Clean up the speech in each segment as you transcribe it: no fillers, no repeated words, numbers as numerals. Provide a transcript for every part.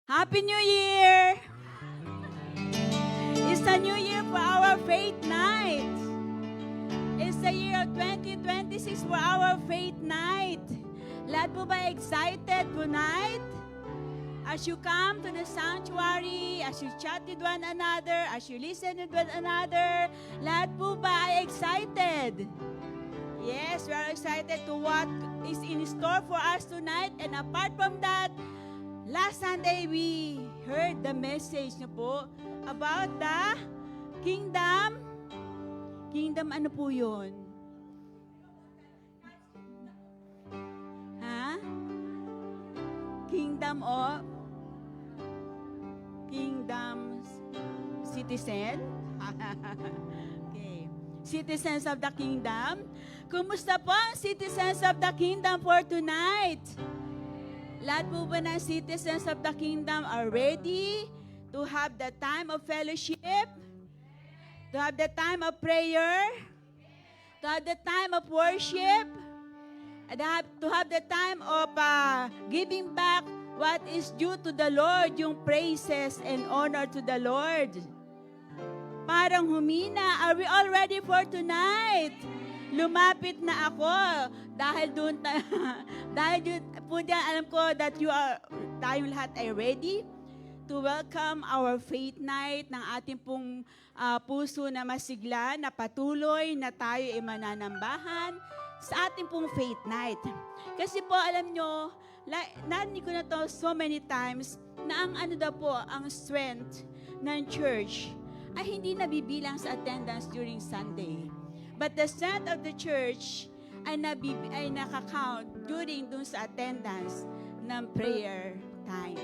Happy New Year! It's a new year for our faith night. It's the year of 2026 for our faith night. Lahat po ba excited tonight? As you come to the sanctuary, as you chat with one another, as you listen with one another, lahat po ba ay excited? Yes, we are excited to what is in store for us tonight. And apart from that, last Sunday, we heard the message na po about the kingdom. Kingdom ano po yun? Ha? Kingdom of? Kingdom citizen? Okay. Citizens of the kingdom. Kumusta po ang citizens of the kingdom for tonight? Lahat po ba ng citizens of the kingdom are ready to have the time of fellowship? To have the time of prayer? To have the time of worship? And to have the time of giving back what is due to the Lord, yung praises and honor to the Lord. Parang humina. Are we all ready for tonight? Lumapit na ako dahil doon dahil po diyan alam ko that tayong lahat ay ready to welcome our faith night ng ating pong puso na masigla, na patuloy na tayo ay mananambahan sa ating pong faith night. Kasi po alam nyo, narinig ko na to so many times na ang ang strength ng church ay hindi nabibilang sa attendance during Sunday. But the strength of the church ay nakakount during dun sa attendance ng prayer time.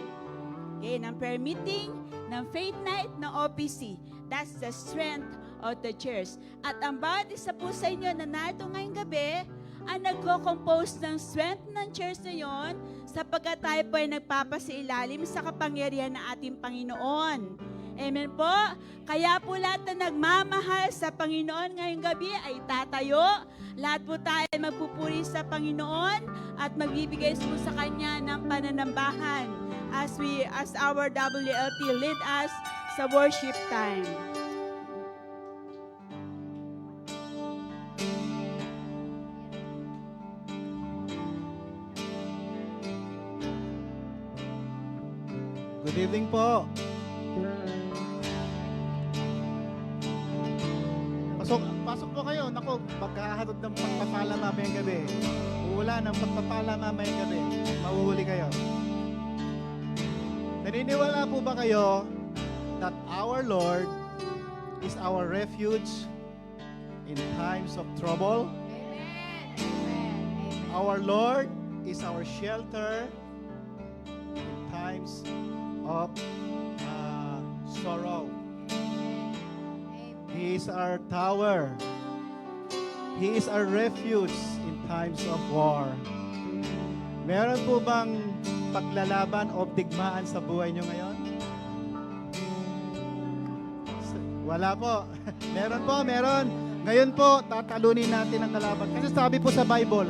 Okay, ng prayer meeting, ng faith night, ng OPC. That's the strength of the church. At ang bawat isa po sa inyo na narito ngayong gabi, ang nagko-compose ng strength ng church na yon sapagkat tayo po ay nagpapasilalim sa kapangyarihan ng ating Panginoon. Amen po. Kaya po lahat na nagmamahal sa Panginoon ngayong gabi ay tatayo. Lahat po tayo ay magpupuri sa Panginoon at magbibigay po sa Kanya ng pananambahan as our WLT lead us sa worship time. Good evening po. Pasok po kayo. Naku, magkahatod ng pagpapala mamayang gabi. Uwala ng pagpapala mamayang gabi. Mahuhuli kayo. Naniniwala po ba kayo that our Lord is our refuge in times of trouble? Amen. Amen. Amen. Our Lord is our shelter in times of sorrow. He is our tower. He is our refuge in times of war. Meron po bang paglalaban o digmaan sa buhay nyo ngayon? Wala po. Meron po, meron. Ngayon po, tatalunin natin ang kalaban. Kasi sabi po sa Bible,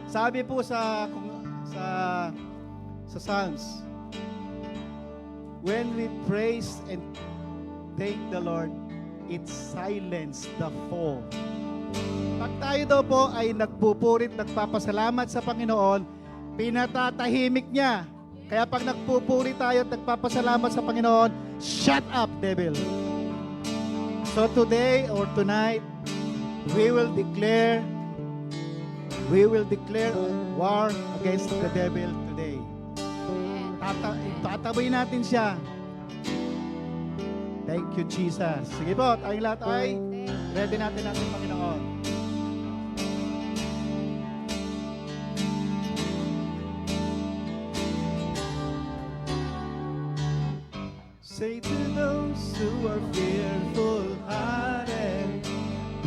sabi po sa Psalms, when we praise and thank the Lord, it silenced the foe. Pag tayo daw po ay nagpupurit, nagpapasalamat sa Panginoon, pinatatahimik niya. Kaya pag nagpupuri tayo at nagpapasalamat sa Panginoon, shut up, devil. So today or tonight, we will declare war against the devil today. Tataboy natin siya. Thank you, Jesus. Sige po, tayong lahat ay ready natin natin, Panginoon. Say to those who are fearful-hearted,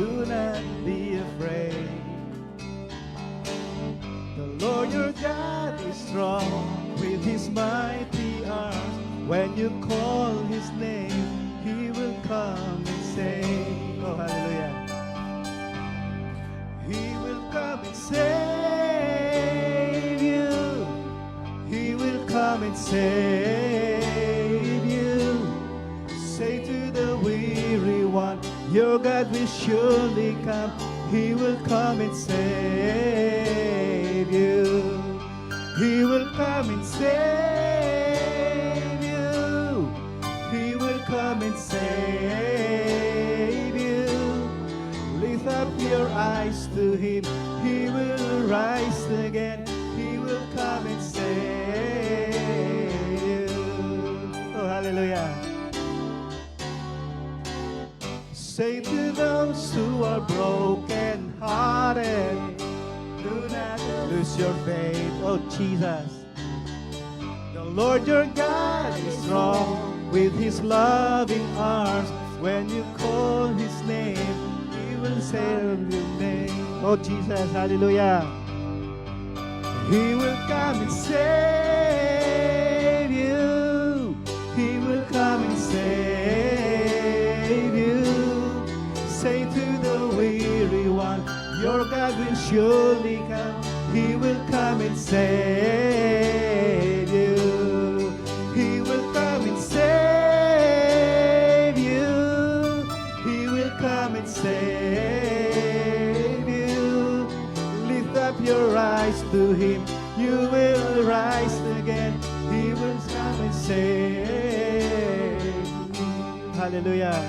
do not be afraid. The Lord your God is strong with His mighty arms. When you call His name, He will come and save. Oh, hallelujah. He will come and save you. He will come and save you. Say to the weary one, your God will surely come. He will come and save you. He will come and save you. He will come and save you. Lift up your eyes to Him. He will rise again. He will come and save you. Oh, hallelujah. Say to those who are broken hearted, do not lose your faith. Oh, Jesus. The Lord your God is strong with His loving arms. When you call His name, He will save your name. Oh, Jesus. Hallelujah. He will come and save you. He will come and save you. Say to the weary one, your God will surely come. He will come and save you. He will come and save you. He will come and save you. Lift up your eyes to Him. You will rise again. He will come and save you. Hallelujah.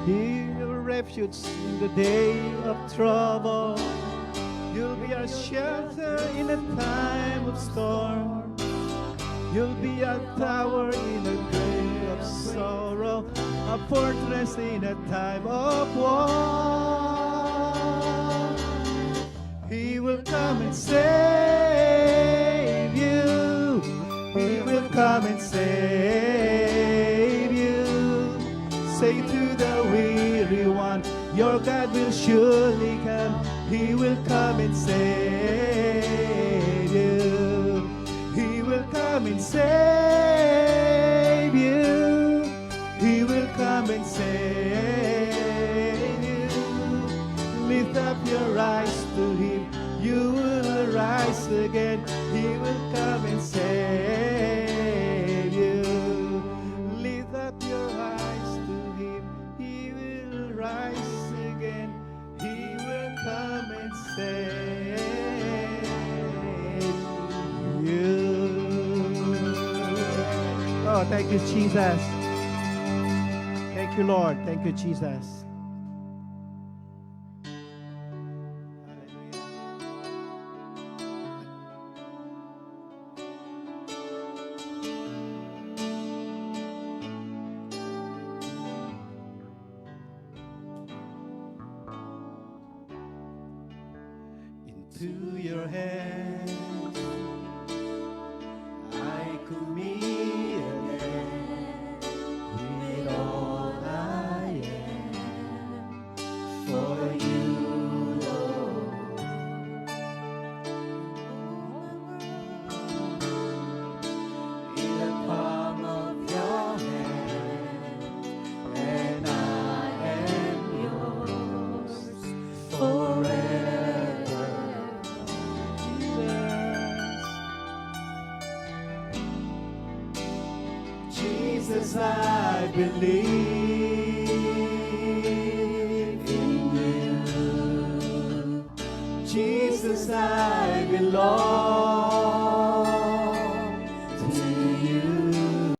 He your refuge in the day of trouble. You'll be our shelter in a time of storm. You'll be a tower in a day of sorrow, a fortress in a time of war. He will come and save you. He will come and save you. Say to the weary one, your God will surely come. He will come and save you. He will come and save you. He will come and save you. Lift up your eyes to Him. You will rise again. He will come and save you. Lift up your eyes to Him. He will rise again. He will come and save you. Oh, thank you, Jesus. Thank you, Lord. Thank you, Jesus. Into your hands I commit again with all I am for you, Lord. In the palm of your hand, and I am yours forever. Jesus, I believe in you. Jesus, I belong to you.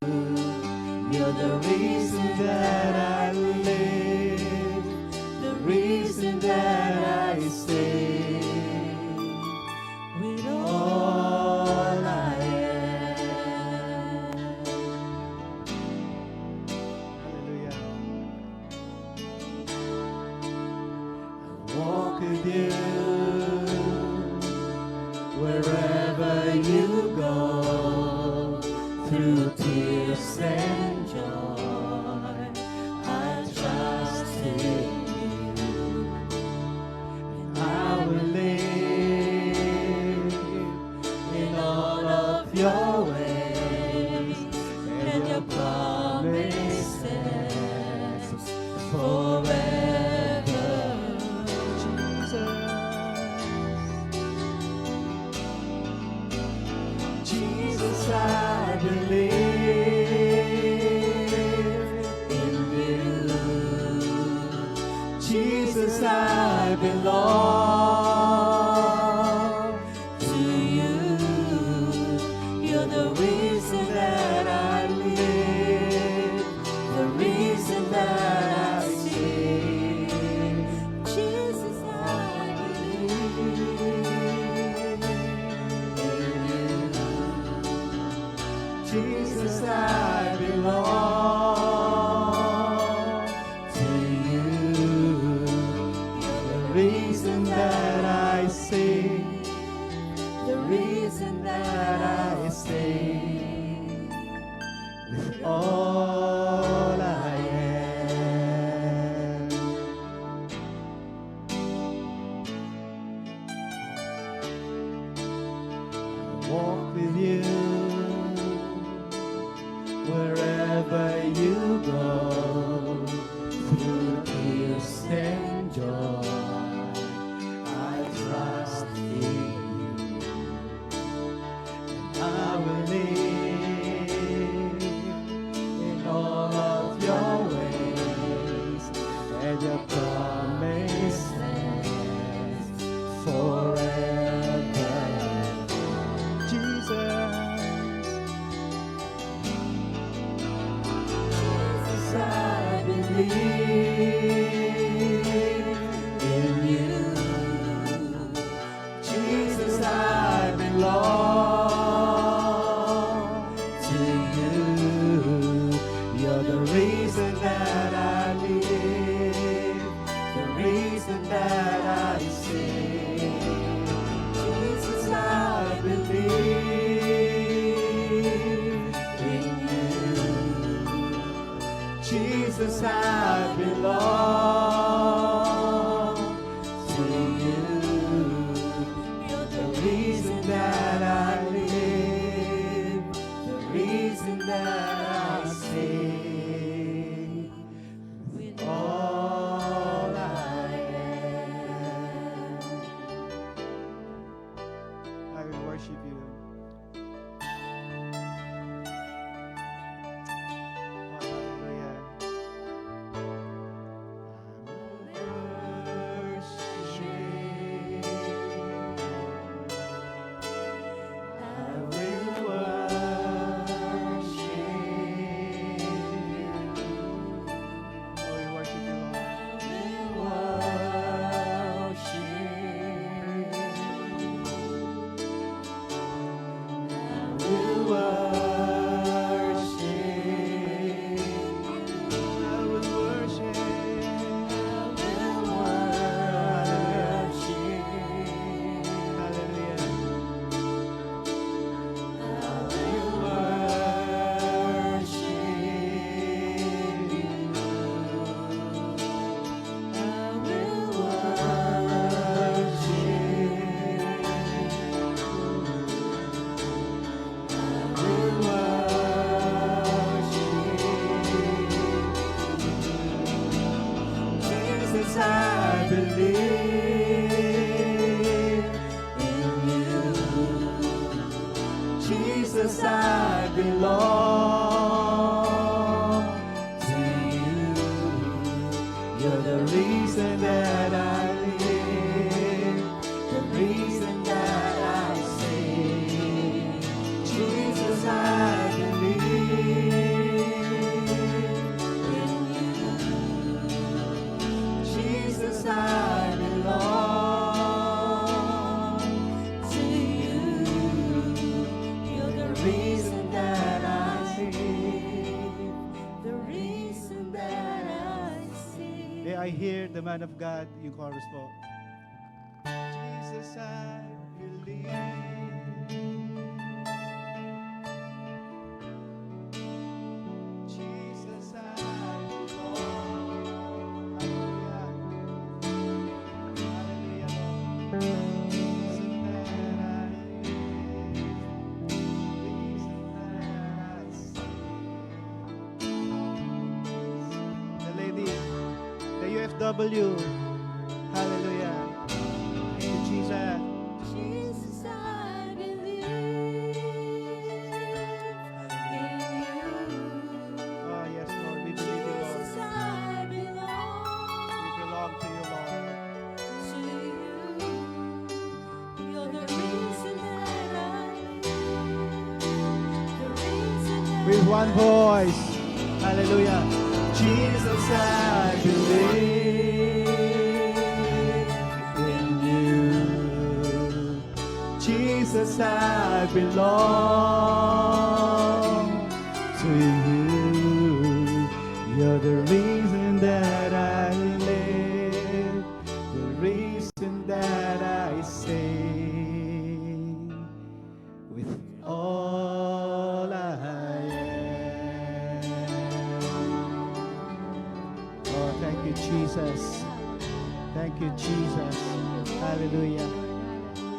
You're the reason that I live, the reason that I stay with all I am. Walk with you wherever you go, through tears and joy. I trust in you, and I will live in all of your ways and your promises forever. Jesus, I belong to you. You're the reason that I live, the reason that I sing. Jesus, I believe in you. Jesus, I belong to you. You're the reason that I sing, the reason that I sing. With all I am. Walk with you wherever you go, through tears and joy. I trust in you, and I will live in all of your ways, and your promise stands forever. Jesus, I believe in you. Jesus, I belong to you. You're the reason that I live, the reason that I sing. Jesus, I believe in you. Jesus, I belong to you. You're the reason that I live, the reason that I sing. With all I am, I will worship you. Hallelujah. Jesus, I believe in you. Jesus, I belong to you. You're the reason that I live, the reason that I sing. Jesus, I believe in you. Jesus, I belong to you. You're the reason that I live, the reason that I sing. May I hear the man of God, yung chorus po. Jesus, I believe. Jesus, I belong. Hallelujah. Hallelujah, Lord. Reason that I live, reason that I sing. The lady, the UFW. Hallelujah. Thank you, Jesus. Jesus, I believe in you. Oh, yes, Lord. We believe you, Lord. Jesus, I belong We belong to you, Lord. to with one voice. Hallelujah. Jesus, I believe in you. Jesus, I belong to you. You're the reason that I live, the reason that I sing with all I am. Oh, thank you, Jesus. Thank you, Jesus. Hallelujah.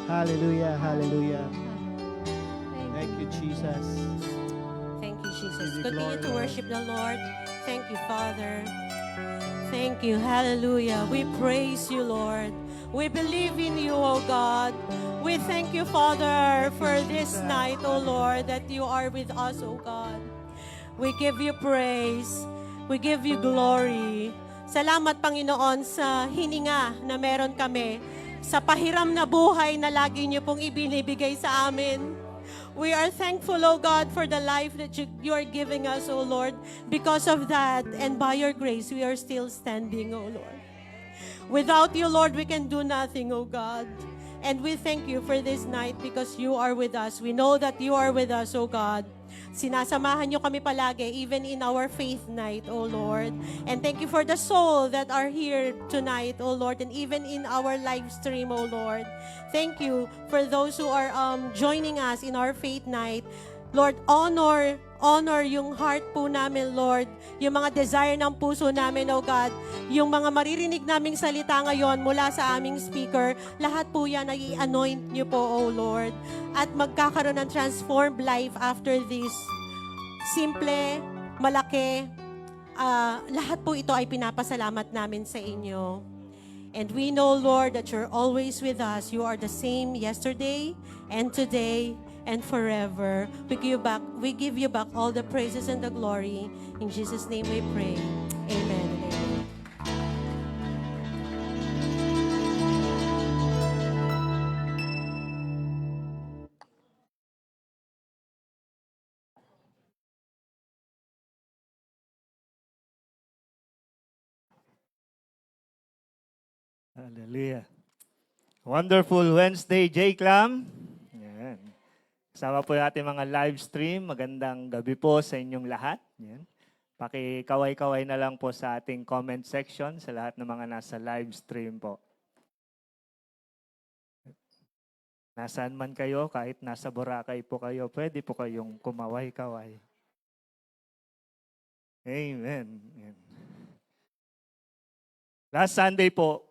Hallelujah. Hallelujah. Thank you, Jesus. Thank you, Jesus. Give you Continue glory, to Lord. worship the Lord. Thank you, Father. Thank you. Hallelujah. We praise you, Lord. We believe in you, O God. We thank you, Father, for this night, O Lord, that you are with us, O God. We give you praise. We give you glory. Salamat, Panginoon, sa hininga na meron kami, sa pahiram na buhay na lagi niyo pong ibinibigay sa amin. We are thankful, O God, for the life that you are giving us, O Lord. Because of that, and by your grace, we are still standing, O Lord. Without you, Lord, we can do nothing, O God. And we thank you for this night because you are with us. We know that you are with us, O God. Sinasamahan niyo kami palagi, even in our faith night, O Lord. And thank you for the soul that are here tonight, O Lord, and even in our live stream, O Lord. Thank you for those who are joining us in our faith night. Lord, honor yung heart po namin, Lord. Yung mga desire ng puso namin, O God. Yung mga maririnig naming salita ngayon mula sa aming speaker, lahat po yan ay i-anoint niyo po, O Lord. At magkakaroon ng transformed life after this. Simple, malaki, lahat po ito ay pinapasalamat namin sa inyo. And we know, Lord, that you're always with us. You are the same yesterday and today and forever. We give you back all the praises and the glory. In Jesus' name we pray. Amen and amen. Hallelujah. Wonderful Wednesday, J-Clam. Yan. Kasama po yung ating mga live stream. Magandang gabi po sa inyong lahat. Yan. Pakikaway-kaway na lang po sa ating comment section sa lahat ng mga nasa live stream po. Nasaan man kayo, kahit nasa Boracay po kayo, pwede po kayong kumaway-kaway. Amen. Yan. Last Sunday po,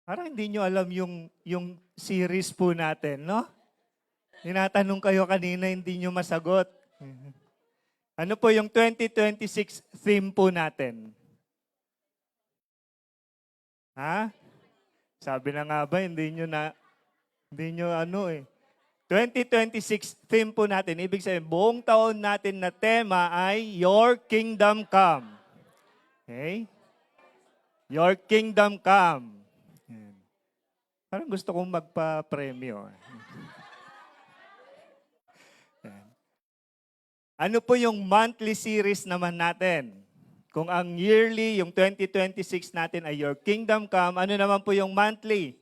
parang hindi nyo alam yung series po natin, no? Tinatanong kayo kanina, hindi nyo masagot. Ano po yung 2026 theme po natin? Ha? Sabi na nga ba, hindi nyo ano eh. 2026 theme po natin, ibig sabihin, buong taon natin na tema ay Your Kingdom Come. Okay? Your Kingdom Come. Yan. Parang gusto kong magpa-premyo. Yan. Ano po yung monthly series naman natin? Kung ang yearly, yung 2026 natin ay Your Kingdom Come, ano naman po yung monthly?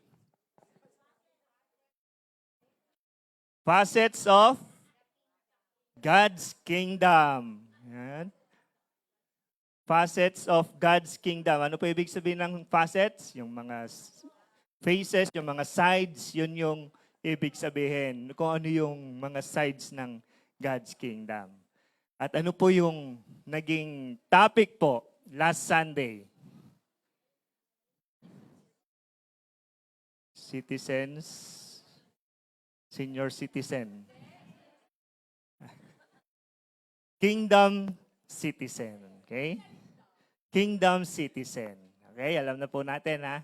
Facets of God's Kingdom. Yan. Facets of God's Kingdom. Ano po ibig sabihin ng facets? Yung mga faces, yung mga sides, yun yung ibig sabihin. Kung ano yung mga sides ng God's Kingdom. At ano po yung naging topic po last Sunday? Citizens, senior citizen. Kingdom citizen. Okay? Kingdom citizen. Okay, alam na po natin ha.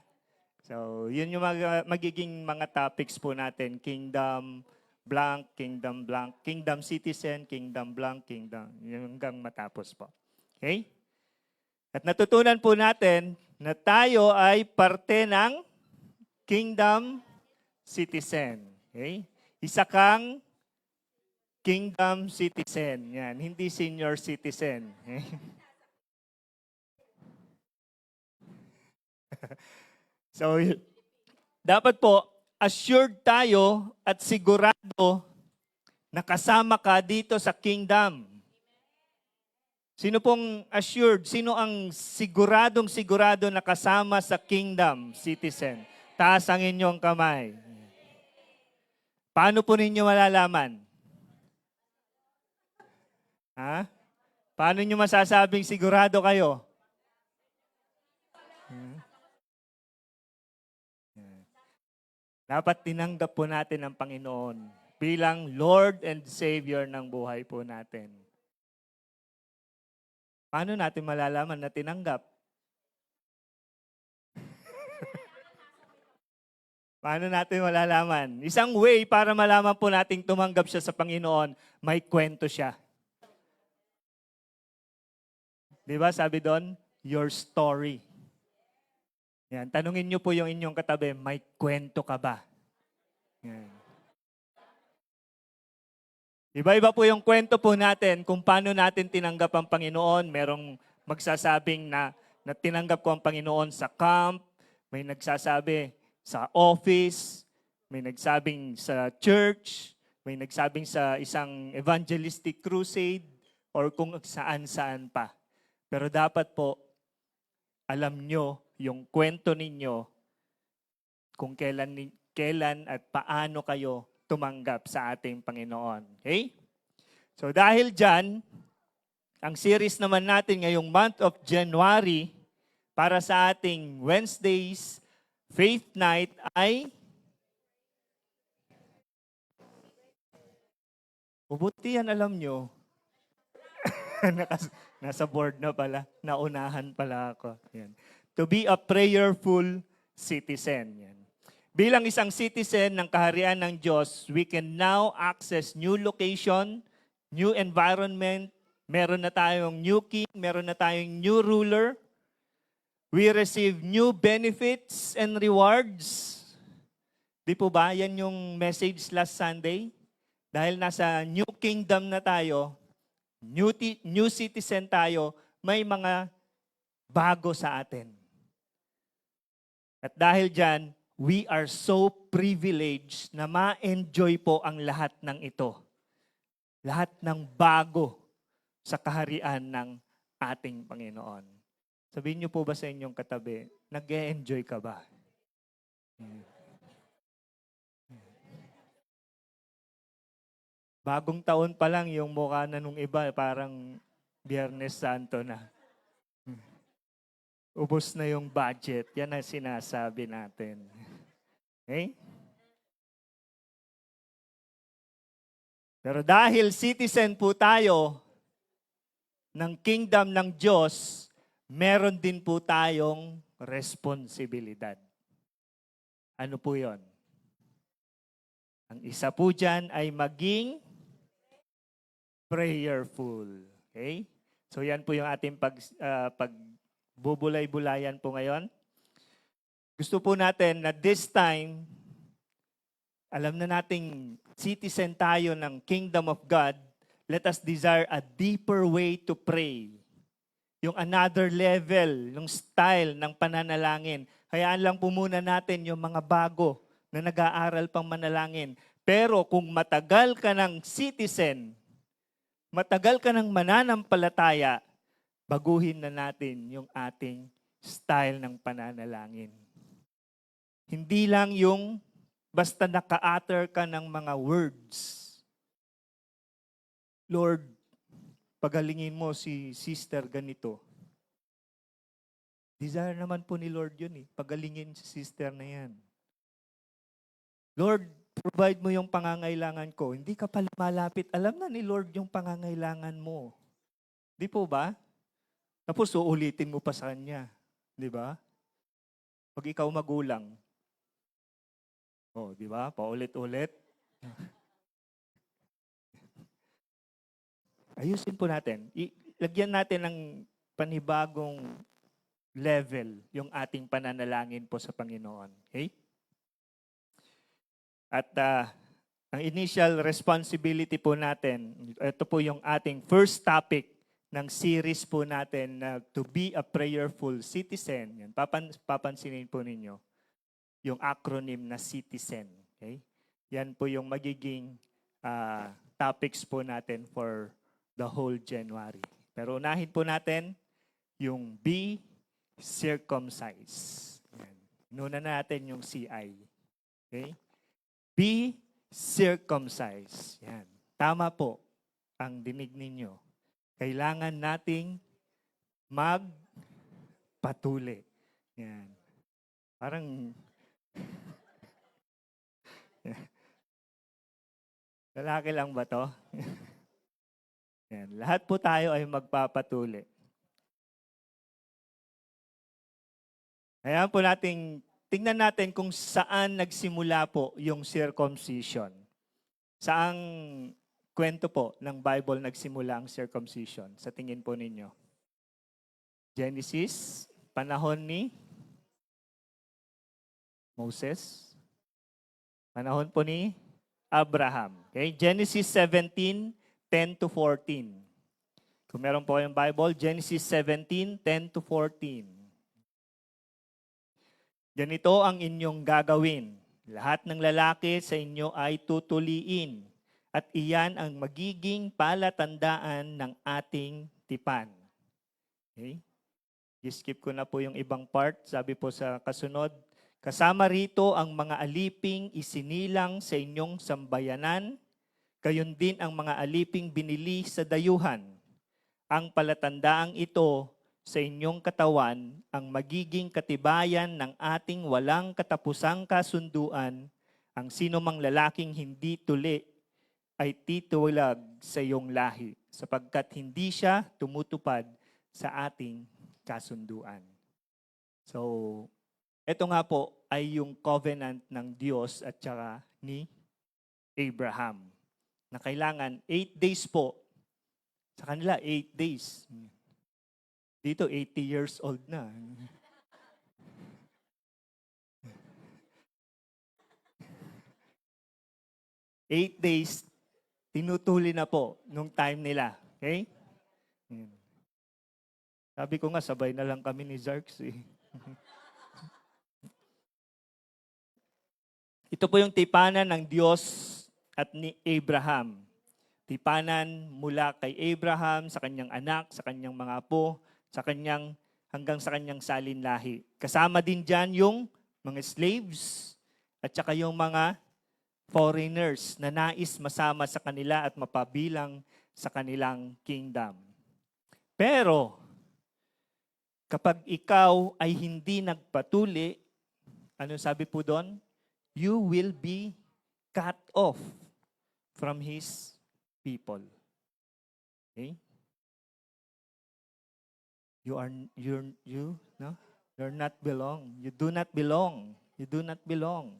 So, yun yung magiging mga topics po natin. Kingdom blank, kingdom citizen, kingdom blank, kingdom. Yung hanggang matapos po. Okay? At natutunan po natin na tayo ay parte ng kingdom citizen. Okay? Isa kang Kingdom citizen. Yan, hindi senior citizen. So, dapat po, assured tayo at sigurado na kasama ka dito sa kingdom. Sino pong assured? Sino ang siguradong-sigurado na kasama sa kingdom citizen? Taas ang inyong kamay. Paano po ninyo malalaman? Ha? Paano nyo masasabing sigurado kayo? Dapat tinanggap po natin ang Panginoon bilang Lord and Savior ng buhay po natin. Paano natin malalaman na tinanggap? Paano natin malalaman? Isang way para malaman po nating tumanggap siya sa Panginoon, may kwento siya. Di ba sabi doon? Your story. Yan, tanungin niyo po yung inyong katabi, may kwento ka ba? Yan. Iba-iba po yung kwento po natin kung paano natin tinanggap ang Panginoon. Merong magsasabing na tinanggap ko ang Panginoon sa camp, may nagsasabi sa office, may nagsabing sa church, may nagsabing sa isang evangelistic crusade, or kung saan-saan pa. Pero dapat po, alam nyo yung kwento ninyo kung kailan at paano kayo tumanggap sa ating Panginoon. Okay? So dahil dyan, ang series naman natin ngayong month of January para sa ating Wednesdays Faith Night ay mabuti yan alam nyo. Nasa board na pala. Naunahan pala ako. Yan. To be a prayerful citizen. Yan. Bilang isang citizen ng kaharian ng Diyos, we can now access new location, new environment, meron na tayong new king, meron na tayong new ruler. We receive new benefits and rewards. Di po ba? Yan yung message last Sunday. Dahil nasa new kingdom na tayo, new citizen tayo, may mga bago sa atin. At dahil dyan, we are so privileged na ma-enjoy po ang lahat ng ito. Lahat ng bago sa kaharian ng ating Panginoon. Sabihin niyo po ba sa inyong katabi, nag-e-enjoy ka ba? Bagong taon pa lang yung mukha na nung iba, parang Biyernes Santo na. Ubos na yung budget. Yan ang sinasabi natin. Okay? Pero dahil citizen po tayo ng kingdom ng Diyos, meron din po tayong responsibilidad. Ano po yon? Ang isa po dyan ay maging prayerful. Okay? So yan po yung ating pagbubulay-bulayan po ngayon. Gusto po natin na this time, alam na nating citizen tayo ng Kingdom of God, let us desire a deeper way to pray. Yung another level, yung style ng pananalangin. Hayaan lang po muna natin yung mga bago na nag-aaral pang manalangin. Pero kung matagal ka ng citizen, matagal ka ng mananampalataya, baguhin na natin yung ating style ng pananalangin. Hindi lang yung basta naka-utter ka ng mga words. Lord, pagalingin mo si sister ganito. Desire naman po ni Lord yun eh. Pagalingin si sister na yan. Lord, provide mo yung pangangailangan ko. Hindi ka pa lumalapit. Alam na ni Lord yung pangangailangan mo. Di po ba? Tapos uulitin mo pa sa Kanya. Di ba? Pag ikaw magulang. Oh, di ba? Paulit-ulit. Ayusin po natin. Lagyan natin ng panibagong level yung ating pananalangin po sa Panginoon. Okay? At ang initial responsibility po natin, ito po yung ating first topic ng series po natin na to be a prayerful citizen. Yan, papansinin po ninyo yung acronym na citizen. Okay? Yan po yung magiging topics po natin for the whole January. Pero unahin po natin yung be circumcised. Yan. Inuna natin yung CI. Okay? Be circumcised. Yan. Tama po ang dinig ninyo. Kailangan nating magpatuli. Yan. Parang lalaki lang ba to? Yan. Lahat po tayo ay magpapatuli. Kaya po tingnan natin kung saan nagsimula po yung circumcision. Saang kwento po ng Bible nagsimula ang circumcision? Sa tingin po ninyo? Genesis, panahon ni Moses. Panahon po ni Abraham. Okay? Genesis 17, 10 to 14. Kung meron po yung Bible, Genesis 17, 10 to 14. Ganito ang inyong gagawin. Lahat ng lalaki sa inyo ay tutuliin at iyan ang magiging palatandaan ng ating tipan. Okay? I-skip ko na po yung ibang part. Sabi po sa kasunod, kasama rito ang mga aliping isinilang sa inyong sambayanan, gayon din ang mga aliping binili sa dayuhan. Ang palatandaang ito sa inyong katawan ang magiging katibayan ng ating walang katapusang kasunduan. Ang sino mang lalaking hindi tuli ay titulag sa iyong lahi, sapagkat hindi siya tumutupad sa ating kasunduan. So, ito nga po ay yung covenant ng Diyos at saka ni Abraham, na kailangan 8 days po. Sa kanila, 8 days. Dito, 80 years old na. Eight days, tinutuli na po nung time nila. Okay? Sabi ko nga, sabay na lang kami ni Zarks. Ito po yung tipanan ng Diyos at ni Abraham. Tipanan mula kay Abraham, sa kanyang anak, sa kanyang mga apo, hanggang sa kanyang salinlahi. Kasama din dyan yung mga slaves at saka yung mga foreigners na nais masama sa kanila at mapabilang sa kanilang kingdom. Pero, kapag ikaw ay hindi nagpatuli, ano sabi po doon? You will be cut off from His people. Okay? You're not belong. You do not belong. You do not belong.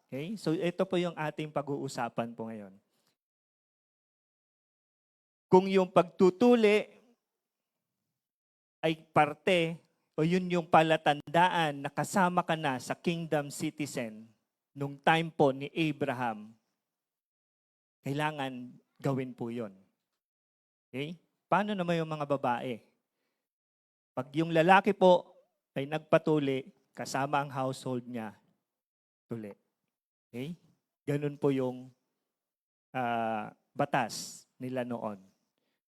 Okay? So ito po yung ating pag-uusapan po ngayon. Kung yung pagtutuli ay parte o yun yung palatandaan na kasama ka na sa kingdom citizen nung time po ni Abraham, kailangan gawin po yun. Okay? Paano naman yung mga babae? Pag yung lalaki po ay nagpatuli, kasama ang household niya, tuli. Okay? Ganun po yung batas nila noon.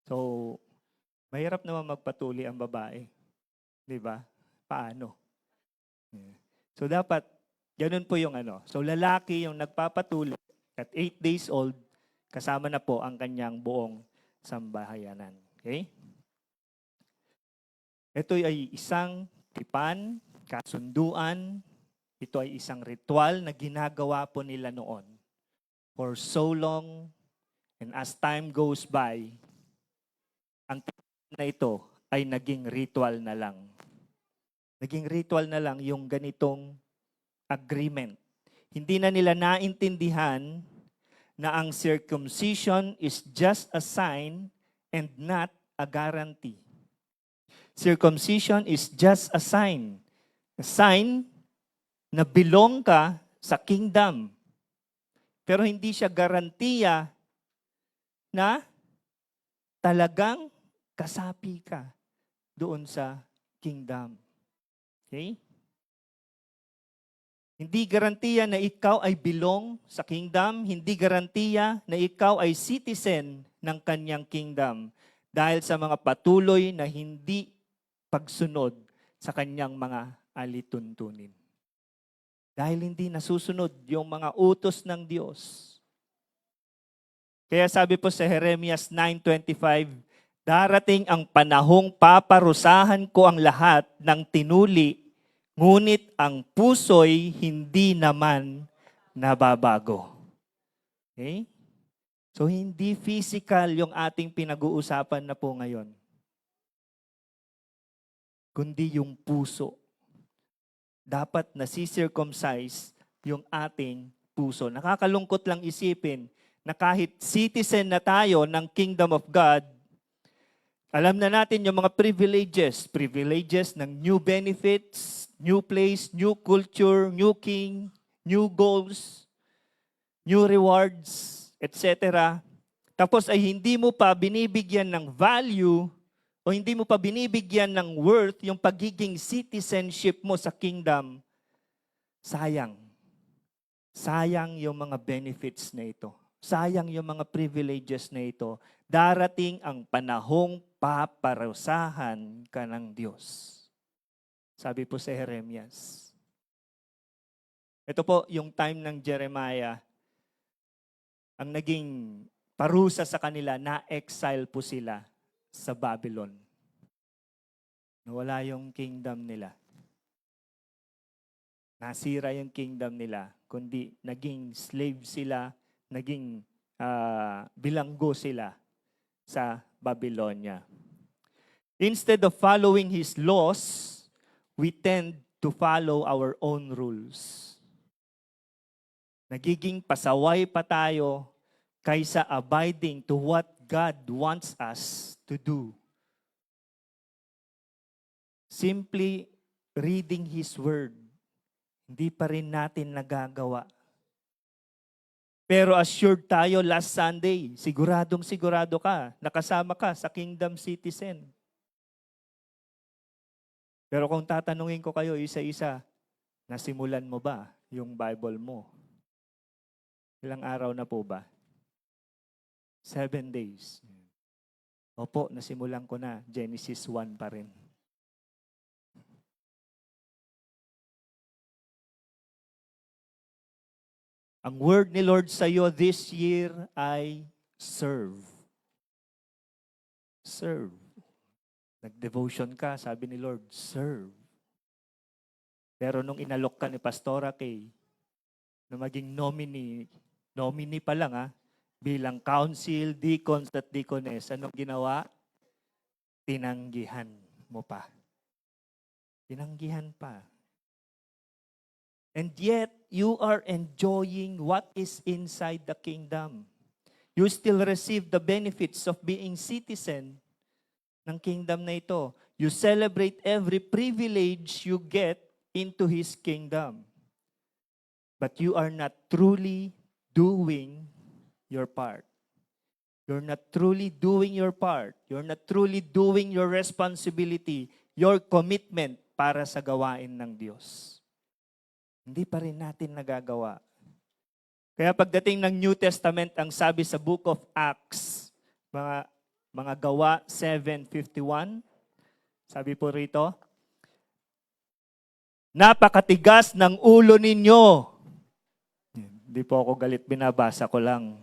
So, mahirap naman magpatuli ang babae. Di ba? Paano? So, dapat, ganun po yung ano. So, lalaki yung nagpapatuli at 8 days old, kasama na po ang kanyang buong sambahayanan. Okay? Ito ay isang tipan, kasunduan. Ito ay isang ritual na ginagawa po nila noon for so long. And as time goes by, ang tipan na ito ay naging ritual na lang. Naging ritual na lang yung ganitong agreement. Hindi na nila naintindihan na ang circumcision is just a sign and not a guarantee. Circumcision is just a sign. A sign na belong ka sa kingdom. Pero hindi siya garantiya na talagang kasapi ka doon sa kingdom. Okay? Hindi garantiya na ikaw ay belong sa kingdom. Hindi garantiya na ikaw ay citizen ng kanyang kingdom dahil sa mga patuloy na hindi pagsunod sa kanyang mga alituntunin. Dahil hindi nasusunod yung mga utos ng Diyos. Kaya sabi po sa Jeremias 9:25, darating ang panahong paparusahan ko ang lahat ng tinuli, ngunit ang puso'y hindi naman nababago. Okay? So hindi physical yung ating pinag-uusapan na po ngayon, kundi yung puso. Dapat nasi-circumcise yung ating puso. Nakakalungkot lang isipin na kahit citizen na tayo ng Kingdom of God, alam na natin yung mga privileges ng new benefits, new place, new culture, new king, new goals, new rewards, etc. Tapos ay hindi mo pa binibigyan ng value o hindi mo pa binibigyan ng worth yung pagiging citizenship mo sa kingdom, sayang. Sayang yung mga benefits na ito. Sayang yung mga privileges na ito. Darating ang panahong paparusahan ka ng Diyos. Sabi po sa Jeremias. Ito po yung time ng Jeremiah. Ang naging parusa sa kanila, na-exile po sila sa Babylon. Nawala yung kingdom nila. Nasira yung kingdom nila, kundi naging slave sila, naging bilanggo sila sa Babylonia. Instead of following His laws, we tend to follow our own rules. Nagiging pasaway pa tayo kaysa abiding to what God wants us to do. Simply reading His Word, hindi pa rin natin nagagawa. Pero assured tayo last Sunday, sigurado ka, nakasama ka sa kingdom citizen. Pero kung tatanungin ko kayo isa-isa, nasimulan mo ba yung Bible mo? Ilang araw na po ba? 7 days. Opo, nasimulan ko na. Genesis 1 pa rin. Ang word ni Lord sa iyo this year ay serve. Serve. Nag-devotion ka, sabi ni Lord, serve. Pero nung inalok ka ni Pastora Kay, na maging nominee pa lang bilang council, deacons at deaconess, anong ginawa? Tinanggihan mo pa. Tinanggihan pa. And yet, you are enjoying what is inside the kingdom. You still receive the benefits of being citizen ng kingdom na ito. You celebrate every privilege you get into His kingdom. But you are not truly doing your part. You're not truly doing your part. You're not truly doing your responsibility, your commitment para sa gawain ng Diyos. Hindi pa rin natin nagagawa. Kaya pagdating ng New Testament, ang sabi sa Book of Acts, mga gawa 7:51, sabi po rito, napakatigas ng ulo ninyo. Hindi po ako galit, binabasa ko lang.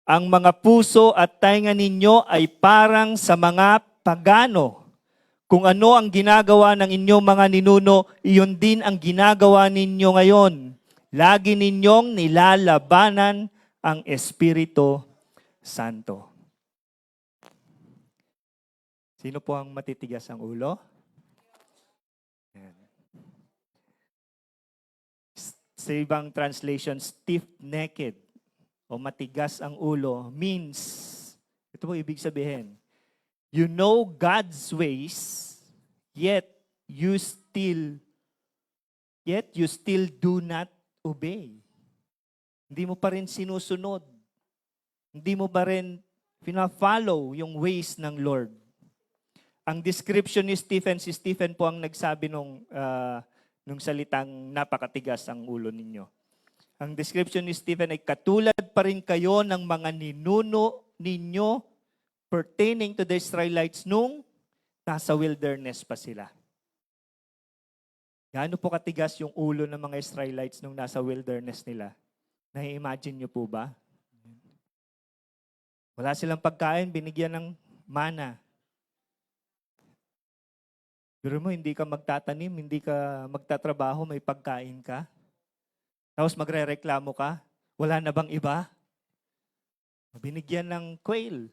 Ang mga puso at tainga ninyo ay parang sa mga pagano. Kung ano ang ginagawa ng inyong mga ninuno, iyon din ang ginagawa ninyo ngayon. Lagi ninyong nilalabanan ang Espiritu Santo. Sino po ang matitigas ang ulo? Yan. Sa ibang translation, stiff-necked o matigas ang ulo means, ito po ibig sabihin, you know God's ways, yet you still do not obey. Hindi mo pa rin sinusunod. Hindi mo ba rin fina-follow yung ways ng Lord? Ang description ni Stephen, si Stephen po ang nagsabi nung salitang napakatigas ang ulo ninyo. Ang description ni Stephen ay katulad pa rin kayo ng mga ninuno ninyo pertaining to the Israelites nung nasa wilderness pa sila. Gaano po katigas yung ulo ng mga Israelites nung nasa wilderness nila? Nai-imagine nyo po ba? Wala silang pagkain, binigyan ng mana. Pero mo, hindi ka magtatanim, hindi ka magtatrabaho, may pagkain ka. Tapos magre-reklamo ka, wala na bang iba? Binigyan ng quail.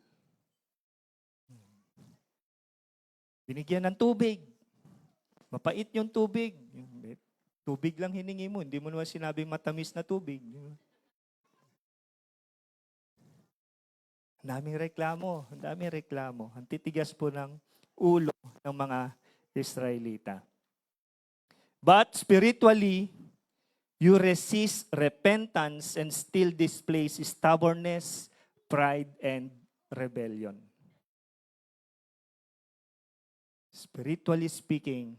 Binigyan ng tubig. Mapait yung tubig. Tubig lang hiningi mo, hindi mo naman sinabing matamis na tubig. Ang daming reklamo. Ang titigas po ng ulo ng mga Israelita. But spiritually, you resist repentance and still displays stubbornness, pride, and rebellion. Spiritually speaking,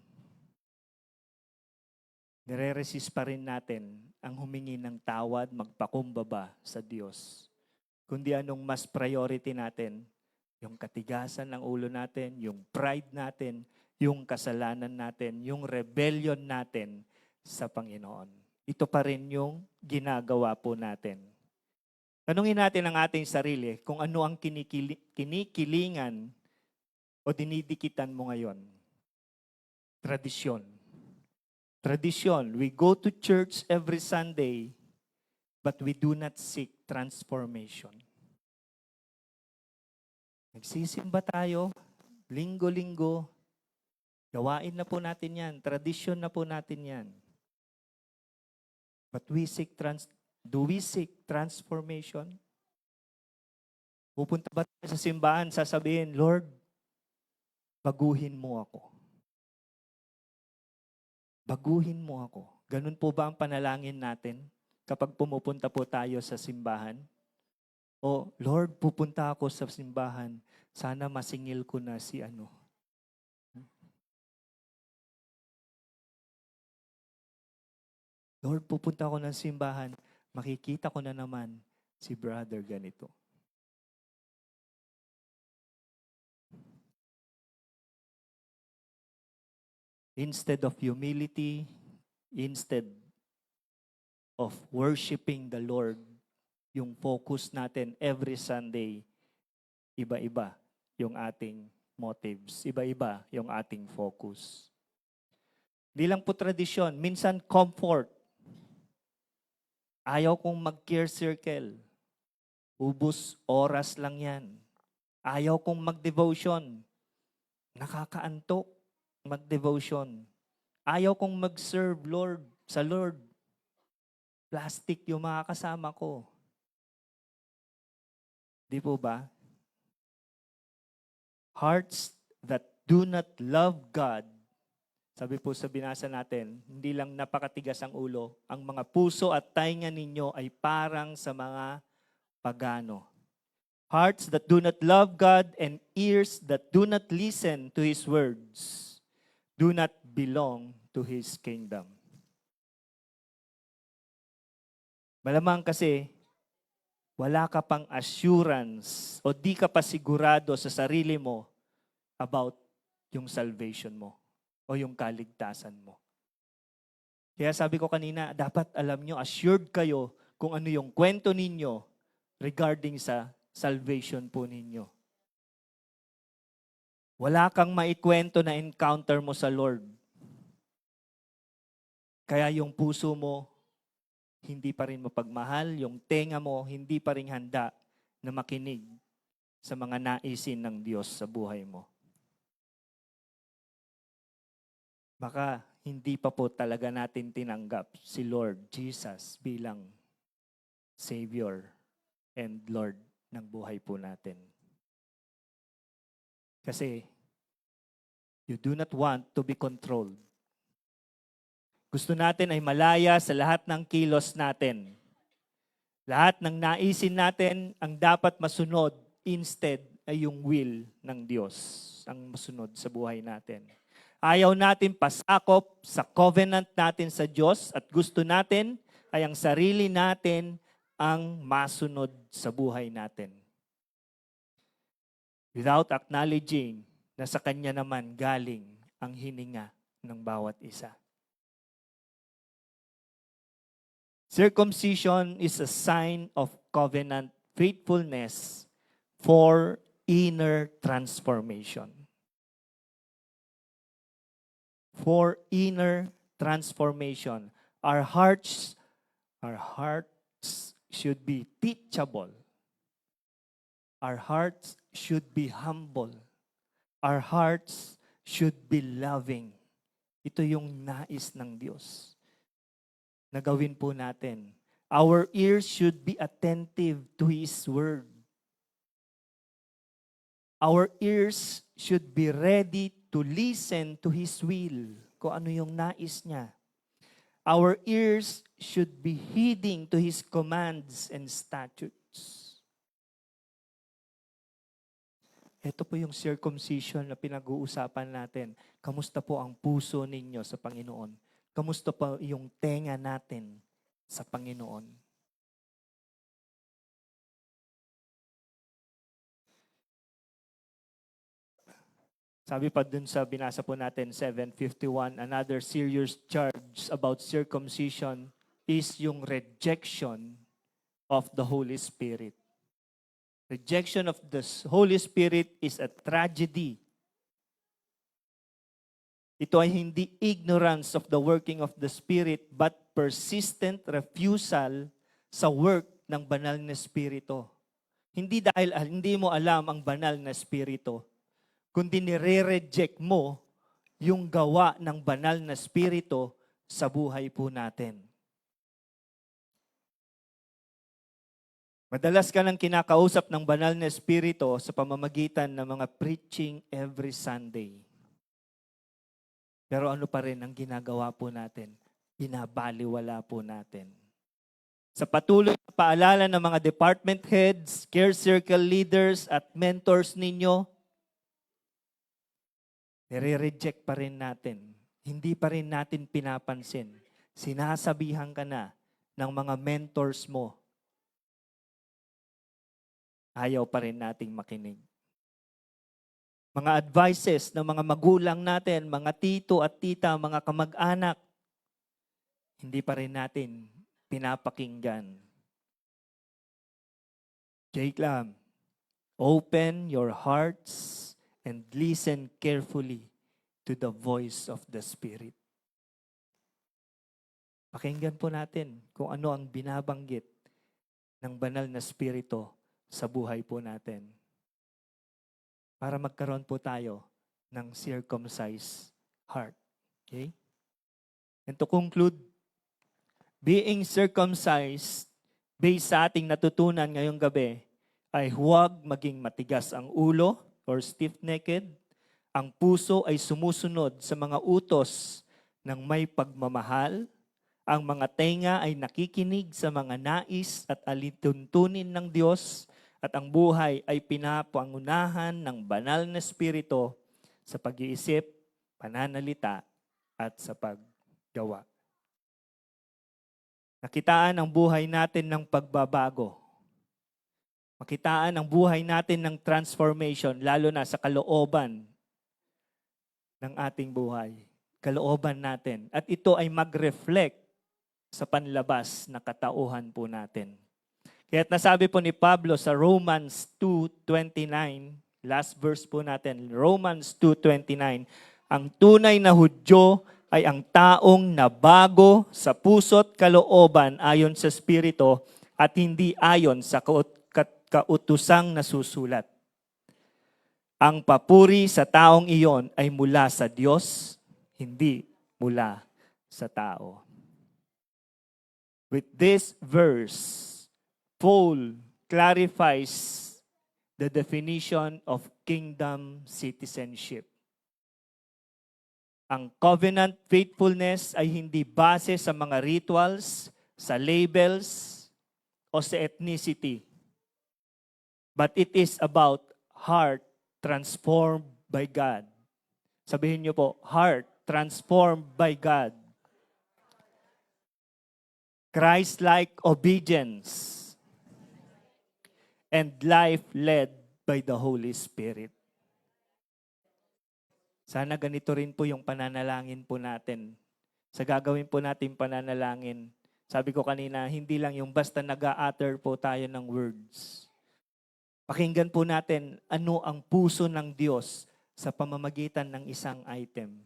nire-resist pa rin natin ang humingi ng tawad, magpakumbaba sa Diyos. Kundi anong mas priority natin? Yung katigasan ng ulo natin, yung pride natin, yung kasalanan natin, yung rebellion natin sa Panginoon. Ito pa rin yung ginagawa po natin. Tanungin natin ang ating sarili kung ano ang kinikilingan o dinidikitan mo ngayon. Tradisyon. Tradisyon. We go to church every Sunday, but we do not seek transformation. Nagsisimba tayo, linggo-linggo, gawain na po natin yan, tradisyon na po natin yan. But do we seek transformation? Pupunta ba tayo sa simbahan, sasabihin, Lord, baguhin mo ako. Baguhin mo ako. Ganun po ba ang panalangin natin kapag pumupunta po tayo sa simbahan? O, Lord, pupunta ako sa simbahan. Sana masingil ko na si ano. Lord, pupunta ako ng simbahan. Makikita ko na naman si brother ganito. Instead of humility, instead of worshiping the Lord, yung focus natin every Sunday, iba-iba yung ating motives, iba-iba yung ating focus. Hindi lang po tradisyon, minsan comfort. Ayaw kong mag-care circle. Ubus oras lang yan. Ayaw kong mag-devotion. Nakakaantok mag-devotion. Ayaw kong mag-serve sa Lord. Plastic yung mga kasama ko. Di po ba? Hearts that do not love God, sabi po sa binasa natin, hindi lang napakatigas ang ulo, ang mga puso at tainga ninyo ay parang sa mga pagano. Hearts that do not love God and ears that do not listen to His words do not belong to His kingdom. Malamang kasi, wala ka pang assurance o di ka pa sigurado sa sarili mo about yung salvation mo o yung kaligtasan mo. Kaya sabi ko kanina, dapat alam nyo, assured kayo kung ano yung kwento ninyo regarding sa salvation po ninyo. Wala kang maikwento na encounter mo sa Lord. Kaya yung puso mo, hindi pa rin mapagmahal, yung tenga mo, hindi pa rin handa na makinig sa mga naisin ng Diyos sa buhay mo. Baka hindi pa po talaga natin tinanggap si Lord Jesus bilang Savior and Lord ng buhay po natin. Kasi you do not want to be controlled. Gusto natin ay malaya sa lahat ng kilos natin. Lahat ng naisin natin ang dapat masunod, instead ay yung will ng Diyos ang masunod sa buhay natin. Ayaw natin pasakop sa covenant natin sa Diyos at gusto natin ay ang sarili natin ang masunod sa buhay natin. Without acknowledging na sa Kanya naman galing ang hininga ng bawat isa. Circumcision is a sign of covenant faithfulness for inner transformation. For inner transformation. Our hearts should be teachable. Our hearts should be humble. Our hearts should be loving. Ito yung nais ng Diyos na gawin po natin. Our ears should be attentive to His Word. Our ears should be ready to listen to His will, kung ano yung nais niya. Our ears should be heeding to His commands and statutes. Ito po yung circumcision na pinag-uusapan natin. Kamusta po ang puso ninyo sa Panginoon? Kamusta po yung tenga natin sa Panginoon? Sabi pa dun sa binasa po natin, 7:51, another serious charge about circumcision is yung rejection of the Holy Spirit. Rejection of the Holy Spirit is a tragedy. Ito ay hindi ignorance of the working of the Spirit, but persistent refusal sa work ng banal na Espiritu. Hindi dahil hindi mo alam ang banal na Espiritu, kundi nire-reject mo yung gawa ng banal na Espiritu sa buhay po natin. Madalas ka nang kinakausap ng banal na Espiritu sa pamamagitan ng mga preaching every Sunday. Pero ano pa rin ang ginagawa po natin? Binabaliwala po natin. Sa patuloy na paalala ng mga department heads, care circle leaders at mentors ninyo, nire-reject pa rin natin. Hindi pa rin natin pinapansin. Sinasabihan ka na ng mga mentors mo. Ayaw pa rin nating makinig. Mga advices ng mga magulang natin, mga tito at tita, mga kamag-anak, hindi pa rin natin pinapakinggan. Jake Lam, open your hearts and listen carefully to the voice of the Spirit. Pakinggan po natin kung ano ang binabanggit ng banal na Espiritu sa buhay po natin. Para magkaroon po tayo ng circumcised heart. Okay? And to conclude, being circumcised based sa ating natutunan ngayong gabi ay huwag maging matigas ang ulo or stiff-necked. Ang puso ay sumusunod sa mga utos ng may pagmamahal. Ang mga tenga ay nakikinig sa mga nais at alituntunin ng Diyos. At ang buhay ay pinapangunahan ng banal na Espiritu sa pag-iisip, pananalita, at sa paggawa. Nakitaan ang buhay natin ng pagbabago. Makitaan ang buhay natin ng transformation, lalo na sa kalooban ng ating buhay. Kalooban natin. At ito ay mag-reflect sa panlabas na katauhan po natin. Kaya't nasabi po ni Pablo sa Romans 2:29, last verse po natin, Romans 2:29, ang tunay na Hudyo ay ang taong nabago sa puso't kalooban ayon sa Espiritu at hindi ayon sa kautusang nasusulat. Ang papuri sa taong iyon ay mula sa Diyos, hindi mula sa tao. With this verse, Paul clarifies the definition of kingdom citizenship. Ang covenant faithfulness ay hindi base sa mga rituals, sa labels, o sa ethnicity. But it is about heart transformed by God. Sabihin niyo po, heart transformed by God. Christ-like obedience and life led by the Holy Spirit. Sana ganito rin po yung pananalangin po natin. Sa gagawin po natin pananalangin, sabi ko kanina, hindi lang yung basta nag-a-utter po tayo ng words. Pakinggan po natin ano ang puso ng Diyos sa pamamagitan ng isang item.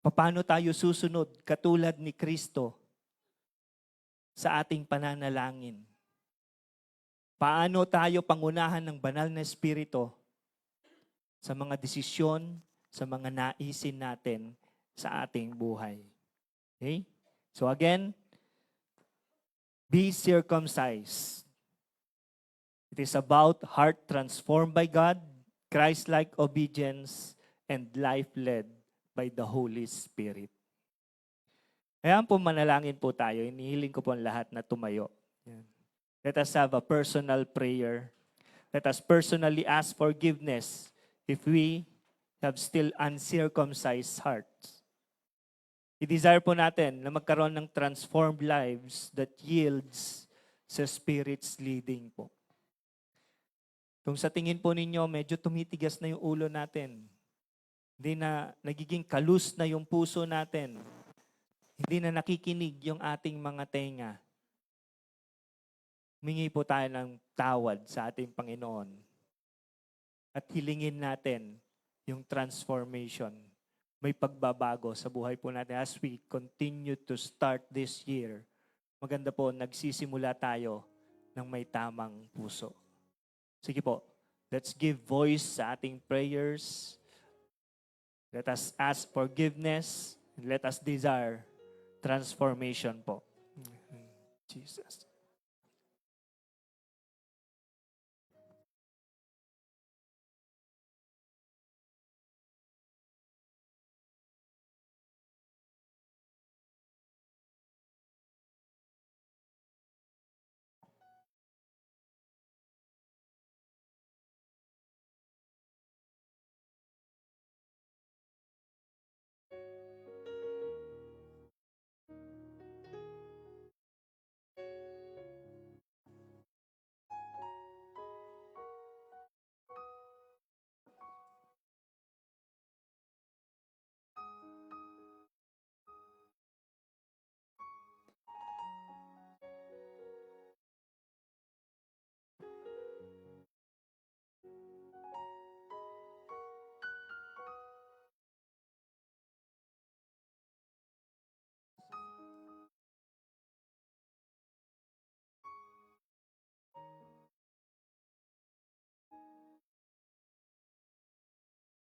Paano tayo susunod katulad ni Kristo sa ating pananalangin? Paano tayo pangunahan ng banal na Espiritu sa mga desisyon, sa mga naisin natin sa ating buhay? Okay? So again, be circumcised. It is about heart transformed by God, Christ-like obedience, and life led by the Holy Spirit. Kaya po manalangin po tayo. Inihiling ko po ang lahat na tumayo. Yan. Let us have a personal prayer. Let us personally ask forgiveness if we have still uncircumcised hearts. I-desire po natin na magkaroon ng transformed lives that yields sa Spirit's leading po. Kung sa tingin po ninyo, medyo tumitigas na yung ulo natin. Hindi na nagiging kalus na yung puso natin. Hindi na nakikinig yung ating mga tenga. Humingi po tayo ng tawad sa ating Panginoon. At hilingin natin yung transformation. May pagbabago sa buhay po natin as we continue to start this year. Maganda po, nagsisimula tayo ng may tamang puso. Sige po, let's give voice sa ating prayers. Let us ask forgiveness. And let us desire transformation po. Jesus.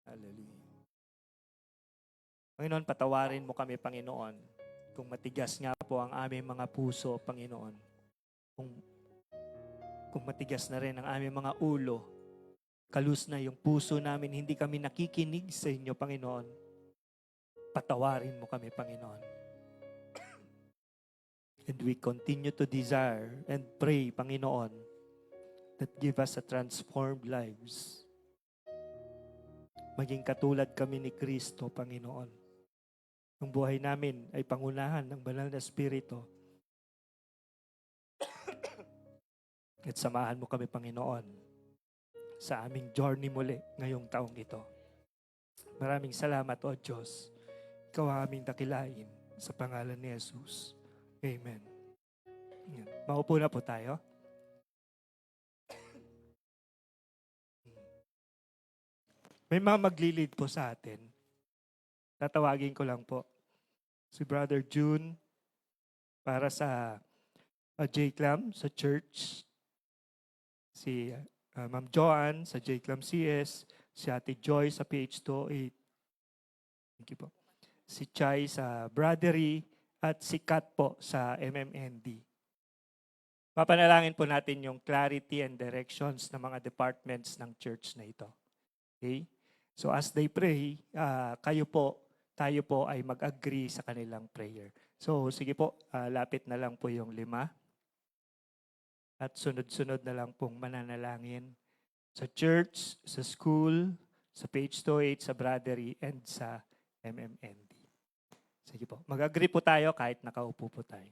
Hallelujah. Panginoon, patawarin mo kami, Panginoon, kung matigas nga po ang aming mga puso, Panginoon. Kung matigas na rin ang aming mga ulo, kalus na yung puso namin, hindi kami nakikinig sa inyo, Panginoon. Patawarin mo kami, Panginoon. And we continue to desire and pray, Panginoon, that give us a transformed lives. Maging katulad kami ni Kristo, Panginoon. Ang buhay namin ay pangunahan ng banal na Espiritu. At samahan mo kami, Panginoon, sa aming journey muli ngayong taong ito. Maraming salamat, O Diyos. Ikaw ang aming dakilain sa pangalan ni Jesus. Amen. Maupo na po tayo. May mga maglilid po sa atin. Tatawagin ko lang po si Brother June para sa J-Clam sa church. Si Ma'am Joanne sa J-Clam CS. Si Ate Joy sa PH208. Thank you po. Si Chai sa Brotherly at si Kat po sa MMND. Papanalangin po natin yung clarity and directions ng mga departments ng church na ito. Okay? So as they pray, tayo po ay mag-agree sa kanilang prayer. So sige po, lapit na lang po yung 5. at sunod-sunod na lang pong mananalangin sa church, sa school, sa Page 28, sa Brotherly, and sa MMND. Sige po, mag-agree po tayo kahit nakaupo po tayo.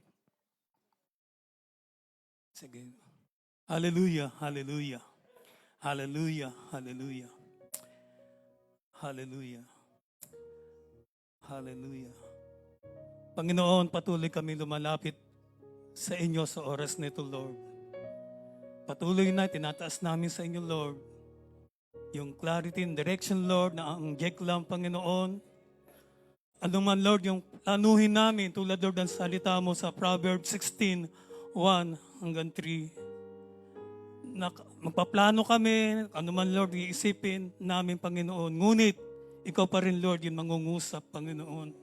Sige. Hallelujah, hallelujah. Hallelujah, hallelujah. Hallelujah. Hallelujah. Panginoon, patuloy kami lumalapit sa inyo sa oras nito, Lord. Patuloy na tinataas namin sa inyo, Lord, yung clarity and direction, Lord, na ang Jeklam, Panginoon. Ano man, Lord, yung planuhin namin tulad, Lord, ng salita mo sa Proverbs 16, 1 hanggang 3. Magpaplano kami, ano man, Lord, iisipin namin, Panginoon. Ngunit, ikaw pa rin, Lord, yung mangungusap, Panginoon.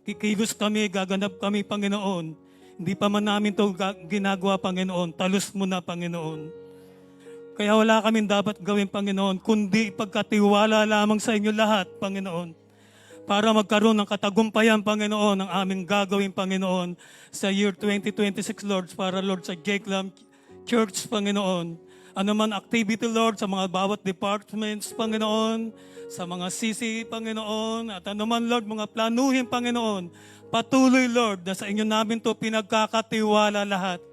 Kikilos kami, gaganap kami, Panginoon. Hindi pa man namin ito ginagawa, Panginoon. Talos mo na, Panginoon. Kaya wala kaming dapat gawin, Panginoon, kundi pagkatiwala lamang sa inyo lahat, Panginoon. Para magkaroon ng katagumpayan, Panginoon, ang aming gagawin, Panginoon, sa year 2026, Lord, para, Lord, sa Jeklam Church, Panginoon. Ano man activity, Lord, sa mga bawat departments, Panginoon, sa mga CC, Panginoon, at ano man, Lord, mga planuhin, Panginoon, patuloy, Lord, na sa inyo namin to pinagkakatiwala lahat.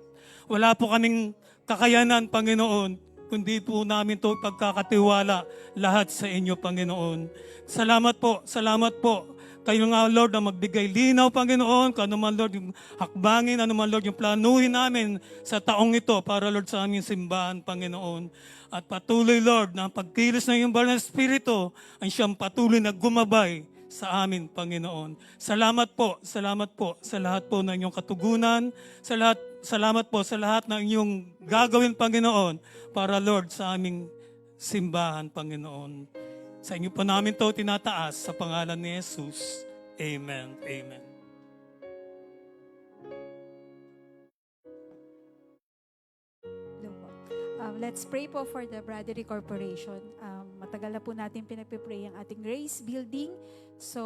Wala po kaming kakayanan, Panginoon, kundi po namin to pagkakatiwala lahat sa inyo, Panginoon. Salamat po, salamat po. Kayo nga, Lord, na magbigay linaw, Panginoon, kung ano man, Lord, yung hakbangin, ano man, Lord, yung planuhin namin sa taong ito para, Lord, sa aming simbahan, Panginoon. At patuloy, Lord, na ang pagkilos ng iyong banal na Espiritu ang siyang patuloy na gumabay sa amin, Panginoon. Salamat po sa lahat po ng inyong katugunan, salamat po sa lahat ng inyong gagawin, Panginoon, para, Lord, sa aming simbahan, Panginoon. Sa inyo po namin to tinataas sa pangalan ni Jesus. Amen. Amen. Let's pray po for the Brotherly Corporation. Matagal na po natin pinagpipray ang ating grace building. So,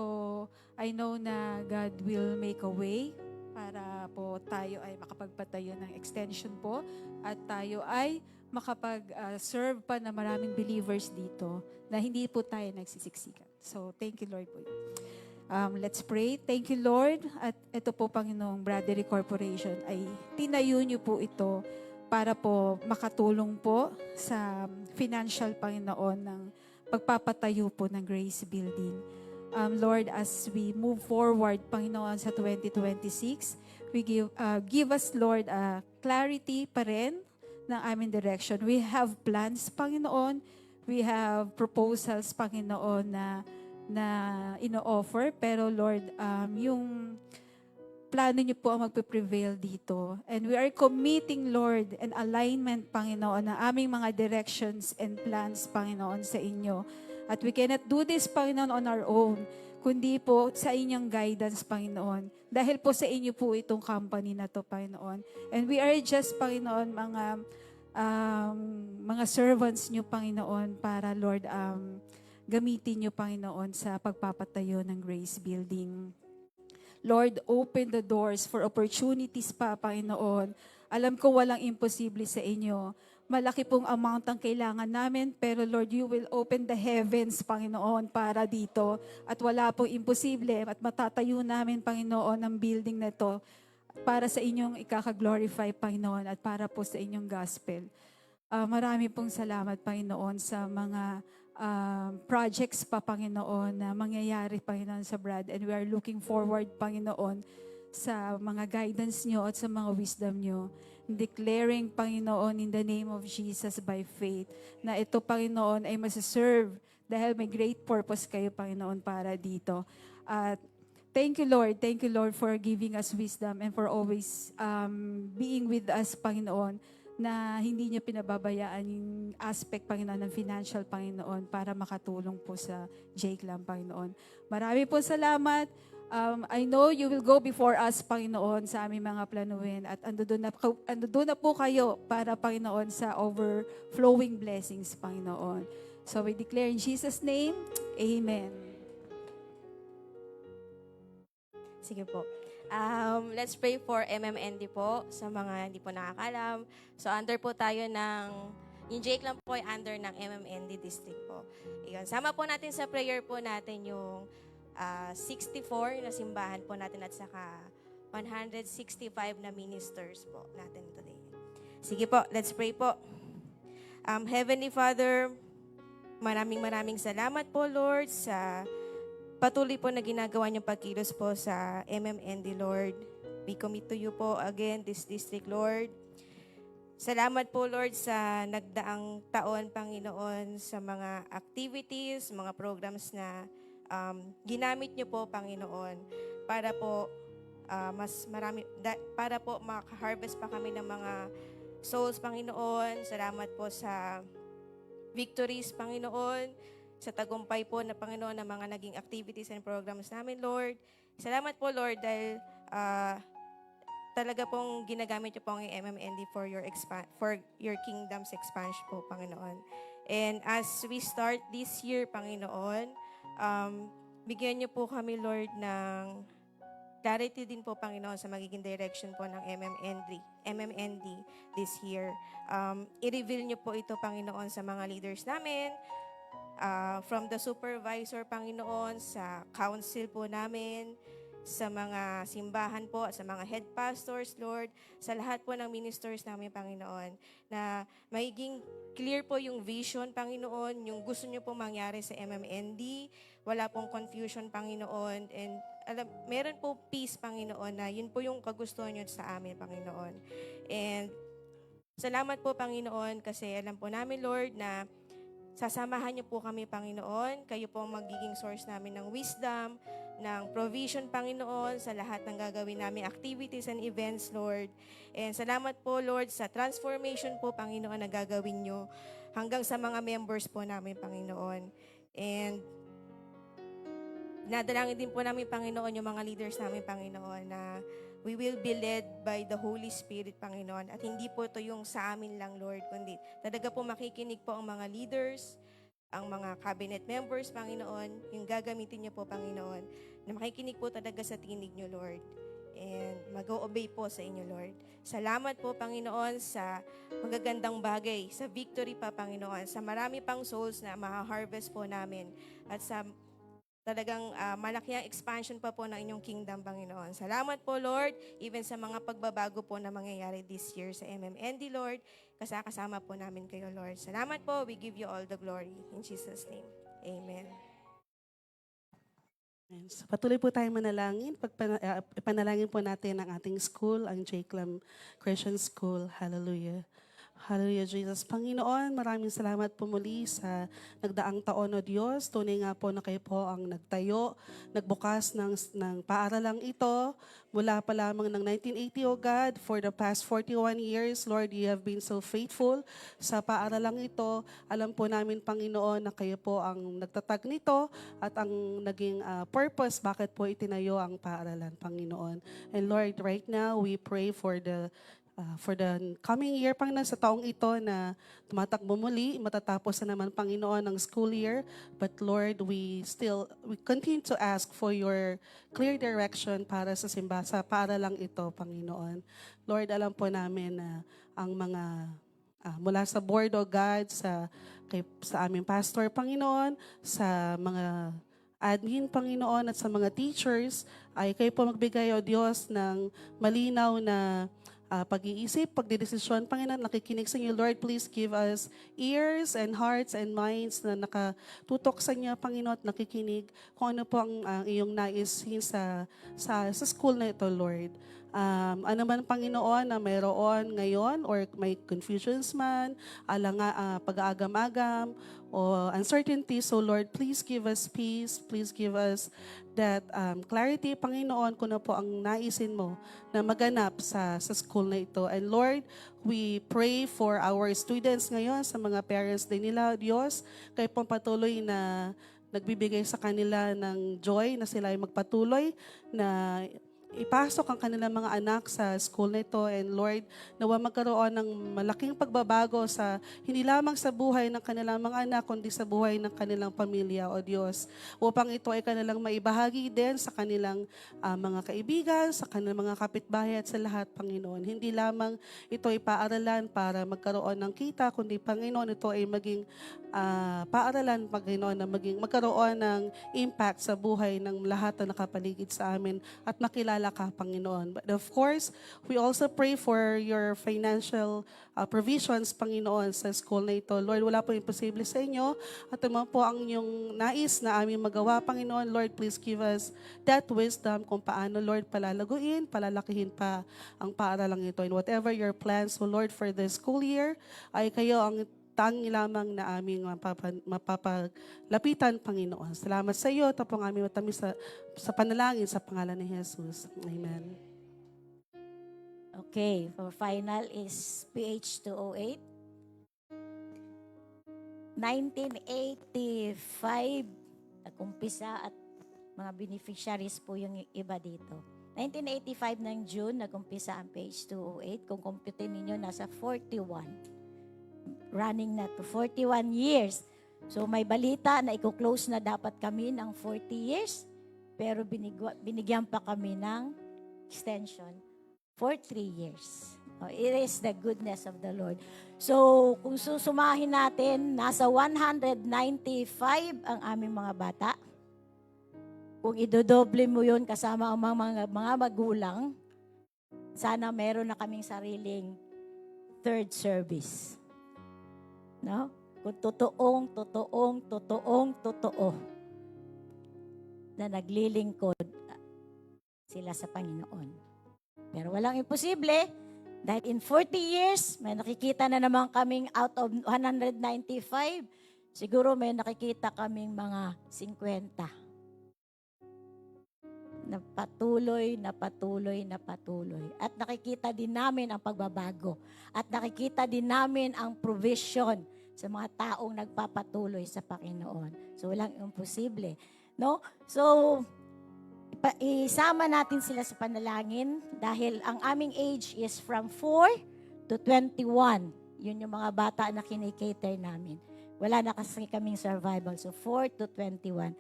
I know na God will make a way para po tayo ay makapagpatayo ng extension po at tayo ay makapag-serve pa na maraming believers dito na hindi po tayo nagsisiksikan. So, thank you, Lord po. Let's pray. Thank you, Lord. At ito po, Panginoong Brotherly Corporation, ay tinayo niyo po ito para po makatulong po sa financial, Panginoon, ng pagpapatayo po ng Grace Building. Lord, as we move forward, Panginoon, sa 2026, we give us, Lord, clarity pa rin ng aming direction. We have plans, Panginoon. We have proposals, Panginoon, na ino-offer. Pero, Lord, yung plano niyo po ang magpe-prevail dito. And we are committing, Lord, an alignment, Panginoon, ng aming mga directions and plans, Panginoon, sa inyo. At we cannot do this, Panginoon, on our own, kundi po sa inyong guidance, Panginoon. Dahil po sa inyo po itong company na to, Panginoon. And we are just, Panginoon, mga servants niyo, Panginoon, para, Lord, gamitin niyo, Panginoon, sa pagpapatayo ng Grace Building. Lord, open the doors for opportunities pa, Panginoon. Alam ko walang imposible sa inyo. Malaki pong amount ang kailangan namin, pero Lord, you will open the heavens, Panginoon, para dito. At wala pong imposible at matatayo namin, Panginoon, ang building na ito para sa inyong ikaka-glorify, Panginoon, at para po sa inyong gospel. Marami pong salamat, Panginoon, sa mga projects pa, Panginoon, na mangyayari, Panginoon, sa Brad. And we are looking forward, Panginoon, sa mga guidance nyo at sa mga wisdom nyo. Declaring, Panginoon, in the name of Jesus by faith, na ito, Panginoon, ay masaserve dahil may great purpose kayo, Panginoon, para dito. At thank you, Lord, for giving us wisdom and for always being with us, Panginoon, na hindi niyo pinababayaan yung aspect, Panginoon, ng financial, Panginoon, para makatulong po sa Jeklam, Panginoon. Marami po salamat. I know you will go before us, Panginoon, sa aming mga planuhin. At ando na po kayo para, Panginoon, sa overflowing blessings, Panginoon. So we declare in Jesus' name, Amen. Sige po. Let's pray for MMND po sa mga hindi po nakakalam. So under po tayo ng, yung Jake lang po ay under ng MMND district po. Iyon. Sama po natin sa prayer po natin yung 64 na simbahan po natin at saka 165 na ministers po natin today. Sige po, let's pray po. Heavenly Father, maraming salamat po Lord sa patuloy po na ginagawa niyong pagkilos po sa MMND, Lord. We commit to you po again this district, Lord. Salamat po, Lord, sa nagdaang taon, Panginoon, sa mga activities, mga programs na ginamit niyo po, Panginoon, para po mas marami, para po maka-harvest pa kami ng mga souls, Panginoon. Salamat po sa victories, Panginoon, sa tagumpay po na Panginoon ng mga naging activities and programs namin, Lord. Salamat po, Lord, dahil talaga pong ginagamit niyo po ang MMND for your kingdom's expansion po, Panginoon. And as we start this year, Panginoon, bigyan niyo po kami, Lord, ng clarity din po, Panginoon, sa magiging direction po ng MMND this year. I-reveal niyo po ito, Panginoon, sa mga leaders namin, from the supervisor, Panginoon, sa council po namin, sa mga simbahan po, sa mga head pastors, Lord, sa lahat po ng ministers namin, Panginoon, na magiging clear po yung vision, Panginoon, yung gusto niyo pong mangyari sa MMND, wala pong confusion, Panginoon, and meron po peace, Panginoon, na yun po yung kagustuhan niyo sa amin, Panginoon. And salamat po, Panginoon, kasi alam po namin, Lord, na sasamahan niyo po kami, Panginoon. Kayo po ang magiging source namin ng wisdom, ng provision, Panginoon, sa lahat ng gagawin namin activities and events, Lord. And salamat po, Lord, sa transformation po, Panginoon, na gagawin niyo hanggang sa mga members po namin, Panginoon. And nadalangin din po namin, Panginoon, yung mga leaders namin, Panginoon, na we will be led by the Holy Spirit, Panginoon. At hindi po ito yung sa amin lang, Lord, kundi talaga po makikinig po ang mga leaders, ang mga cabinet members, Panginoon, yung gagamitin niyo po, Panginoon, na makikinig po talaga sa tinig niyo, Lord. And mag-o-obey po sa inyo, Lord. Salamat po, Panginoon, sa magagandang bagay, sa victory pa, Panginoon, sa marami pang souls na ma-harvest po namin, at sa talagang malaki ang expansion pa po ng inyong kingdom, Panginoon. Salamat po, Lord, even sa mga pagbabago po na mangyayari this year sa MMND, Lord. Kasama po namin kayo, Lord. Salamat po. We give you all the glory. In Jesus' name, amen. So, patuloy po tayong manalangin. Ipanalangin po natin ang ating school, ang Jaclam Christian School. Hallelujah. Hallelujah, Jesus. Panginoon, maraming salamat po muli sa nagdaang taon, O Diyos. Tunay nga po na kayo po ang nagtayo, nagbukas ng paaralang ito mula pa lamang ng 1980, O God. For the past 41 years, Lord, you have been so faithful sa paaralang ito. Alam po namin, Panginoon, na kayo po ang nagtatag nito at ang naging purpose bakit po itinayo ang paaralan, Panginoon. And Lord, right now, we pray for the coming year, Panginoon, sa taong ito na tumatakbo muli, matatapos na naman, Panginoon, ang school year. But Lord, we continue to ask for your clear direction para sa sa paaralang ito, Panginoon. Lord, alam po namin na ang mga mula sa board, O God, sa aming pastor, Panginoon, sa mga admin, Panginoon, at sa mga teachers, ay kayo po magbigay, O Diyos, ng malinaw na pag-iisip, pagdidesisyon, Panginoon, nakikinig sa inyo, Lord, please give us ears and hearts and minds na nakatutok sa inyo, Panginoon, at nakikinig kung ano po ang iyong naisin sa school na ito, Lord. Ano man, Panginoon, na mayroon ngayon or may confusions man, pag-aagam-agam, o uncertainty. So, Lord, please give us peace. Please give us that clarity, Panginoon, kung ano po ang naisin mo na maganap sa school na ito. And Lord, we pray for our students ngayon, sa mga parents din nila, Diyos, kayo pong patuloy na nagbibigay sa kanila ng joy na sila ay magpatuloy na ipasok ang kanilang mga anak sa school nito. And Lord, nawa magkaroon ng malaking pagbabago sa hindi lamang sa buhay ng kanilang mga anak, kundi sa buhay ng kanilang pamilya, O Diyos. Upang ito ay kanilang maibahagi din sa kanilang mga kaibigan, sa kanilang mga kapitbahay at sa lahat, Panginoon. Hindi lamang ito ay paaralan para magkaroon ng kita, kundi Panginoon, ito ay maging paaralan, Panginoon, na magkaroon ng impact sa buhay ng lahat na nakapaligid sa amin at makilala ka, Panginoon. But of course, we also pray for your financial provisions, Panginoon, sa school na ito. Lord, wala po imposible sa inyo. At naman po ang inyong nais na aming magawa, Panginoon. Lord, please give us that wisdom kung paano, Lord, palalaguin, palalakihin pa ang paaralang ito. And whatever your plans, so Lord, for the school year, ay kayo ang tangi lamang na aming mapapalapitan, Panginoon. Salamat sa iyo. Ito po ang aming matamis sa panalangin sa pangalan ni Jesus. Amen. Okay, for final is PH 208. 1985, nag-umpisa at mga beneficiaries po yung iba dito. 1985 ng June, nag-umpisa ang PH 208. Kung computin ninyo, nasa 41. Running na to 41 years. So may balita na i-close na dapat kami ng 40 years, pero binigyan pa kami ng extension for 3 years. It is the goodness of the Lord. So kung susumahin natin, nasa 195 ang aming mga bata. Kung idodoble mo yun kasama ang mga magulang, sana meron na kaming sariling third service. No? Kung totoo na naglilingkod sila sa Panginoon. Pero walang imposible dahil in 40 years, may nakikita na naman kaming out of 195, siguro may nakikita kaming mga 50. Na patuloy. At nakikita din namin ang pagbabago. At nakikita din namin ang provision sa mga taong nagpapatuloy sa Panginoon. So, walang imposible. No? So, isama natin sila sa panalangin dahil ang aming age is from 4 to 21. Yun yung mga bata na kinikater namin. Wala na kasi kaming survival. So, 4 to 21.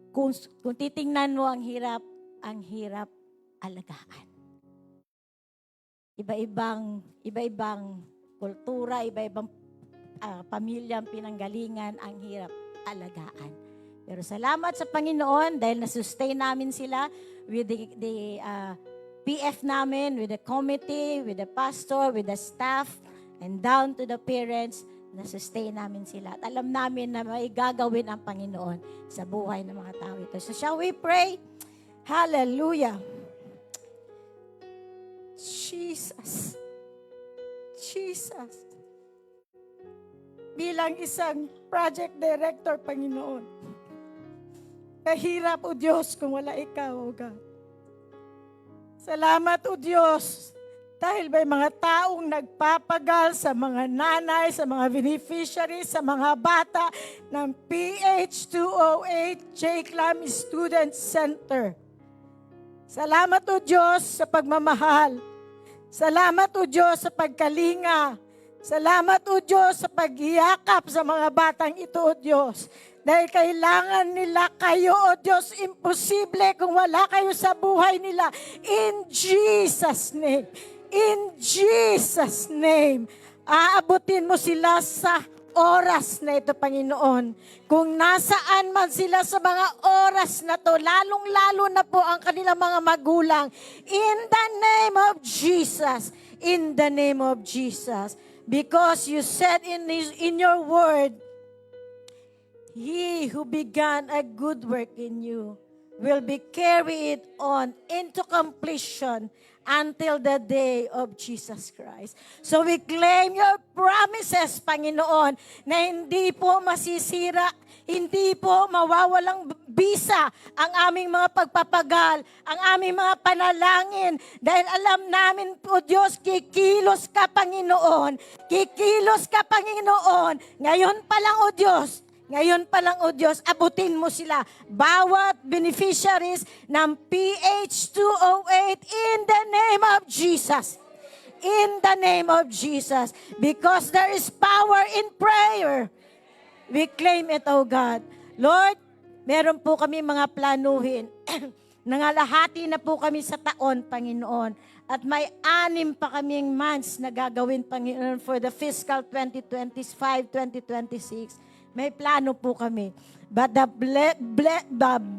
Kung titingnan mo ang hirap alagaan. Iba-ibang kultura, iba-ibang pamilyang pinanggalingan, ang hirap alagaan. Pero salamat sa Panginoon dahil na-sustain namin sila with the PF namin, with the committee, with the pastor, with the staff, and down to the parents, na-sustain namin sila. At alam namin na may gagawin ang Panginoon sa buhay ng mga tao ito. So shall we pray? Hallelujah. Jesus. Bilang isang project director, Panginoon, kahirap, O Diyos, kung wala Ikaw, O God. Salamat, O Diyos, dahil may mga taong nagpapagal sa mga nanay, sa mga beneficiaries, sa mga bata ng PH208 J-Clam Student Center. Salamat, O Diyos, sa pagmamahal. Salamat, O Diyos, sa pagkalinga. Salamat, O Diyos, sa paghiyakap sa mga batang ito, O Diyos. Dahil kailangan nila kayo, O Diyos, imposible kung wala kayo sa buhay nila. In Jesus' name. In Jesus' name. Aabutin mo sila sa oras na ito, Panginoon. Kung nasaan man sila sa mga oras na to, lalong-lalo na po ang kanilang mga magulang. In the name of Jesus. In the name of Jesus. Because you said in your word, He who began a good work in you will be carried on into completion until the day of Jesus Christ. So we claim your promises, Panginoon, na hindi po masisira, hindi po mawawalang bisa ang aming mga pagpapagal, ang aming mga panalangin. Dahil alam namin po, Diyos, kikilos ka, Panginoon. Kikilos ka, Panginoon. Ngayon pa lang, O Diyos, Ngayon pa lang, O Diyos, abutin mo sila. Bawat beneficiaries ng PH208 in the name of Jesus. In the name of Jesus. Because there is power in prayer. We claim it, O God. Lord, meron po kami mga planuhin. Nangalahati na po kami sa taon, Panginoon. At may 6 pa kaming months na gagawin, Panginoon, for the fiscal 2025-2026. May plano po kami. But the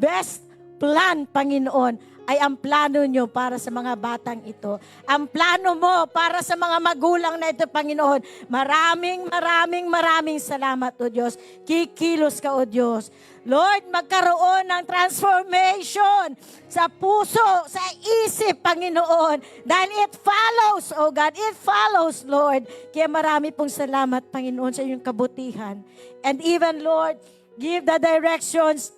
best plan, Panginoon, ay ang plano nyo para sa mga batang ito. Ang plano mo para sa mga magulang na ito, Panginoon. Maraming salamat, O Diyos. Kikilos ka, O Diyos. Lord, magkaroon ng transformation sa puso, sa isip, Panginoon. Dahil it follows, O God, it follows, Lord. Kaya marami pong salamat, Panginoon, sa iyong kabutihan. And even, Lord, give the directions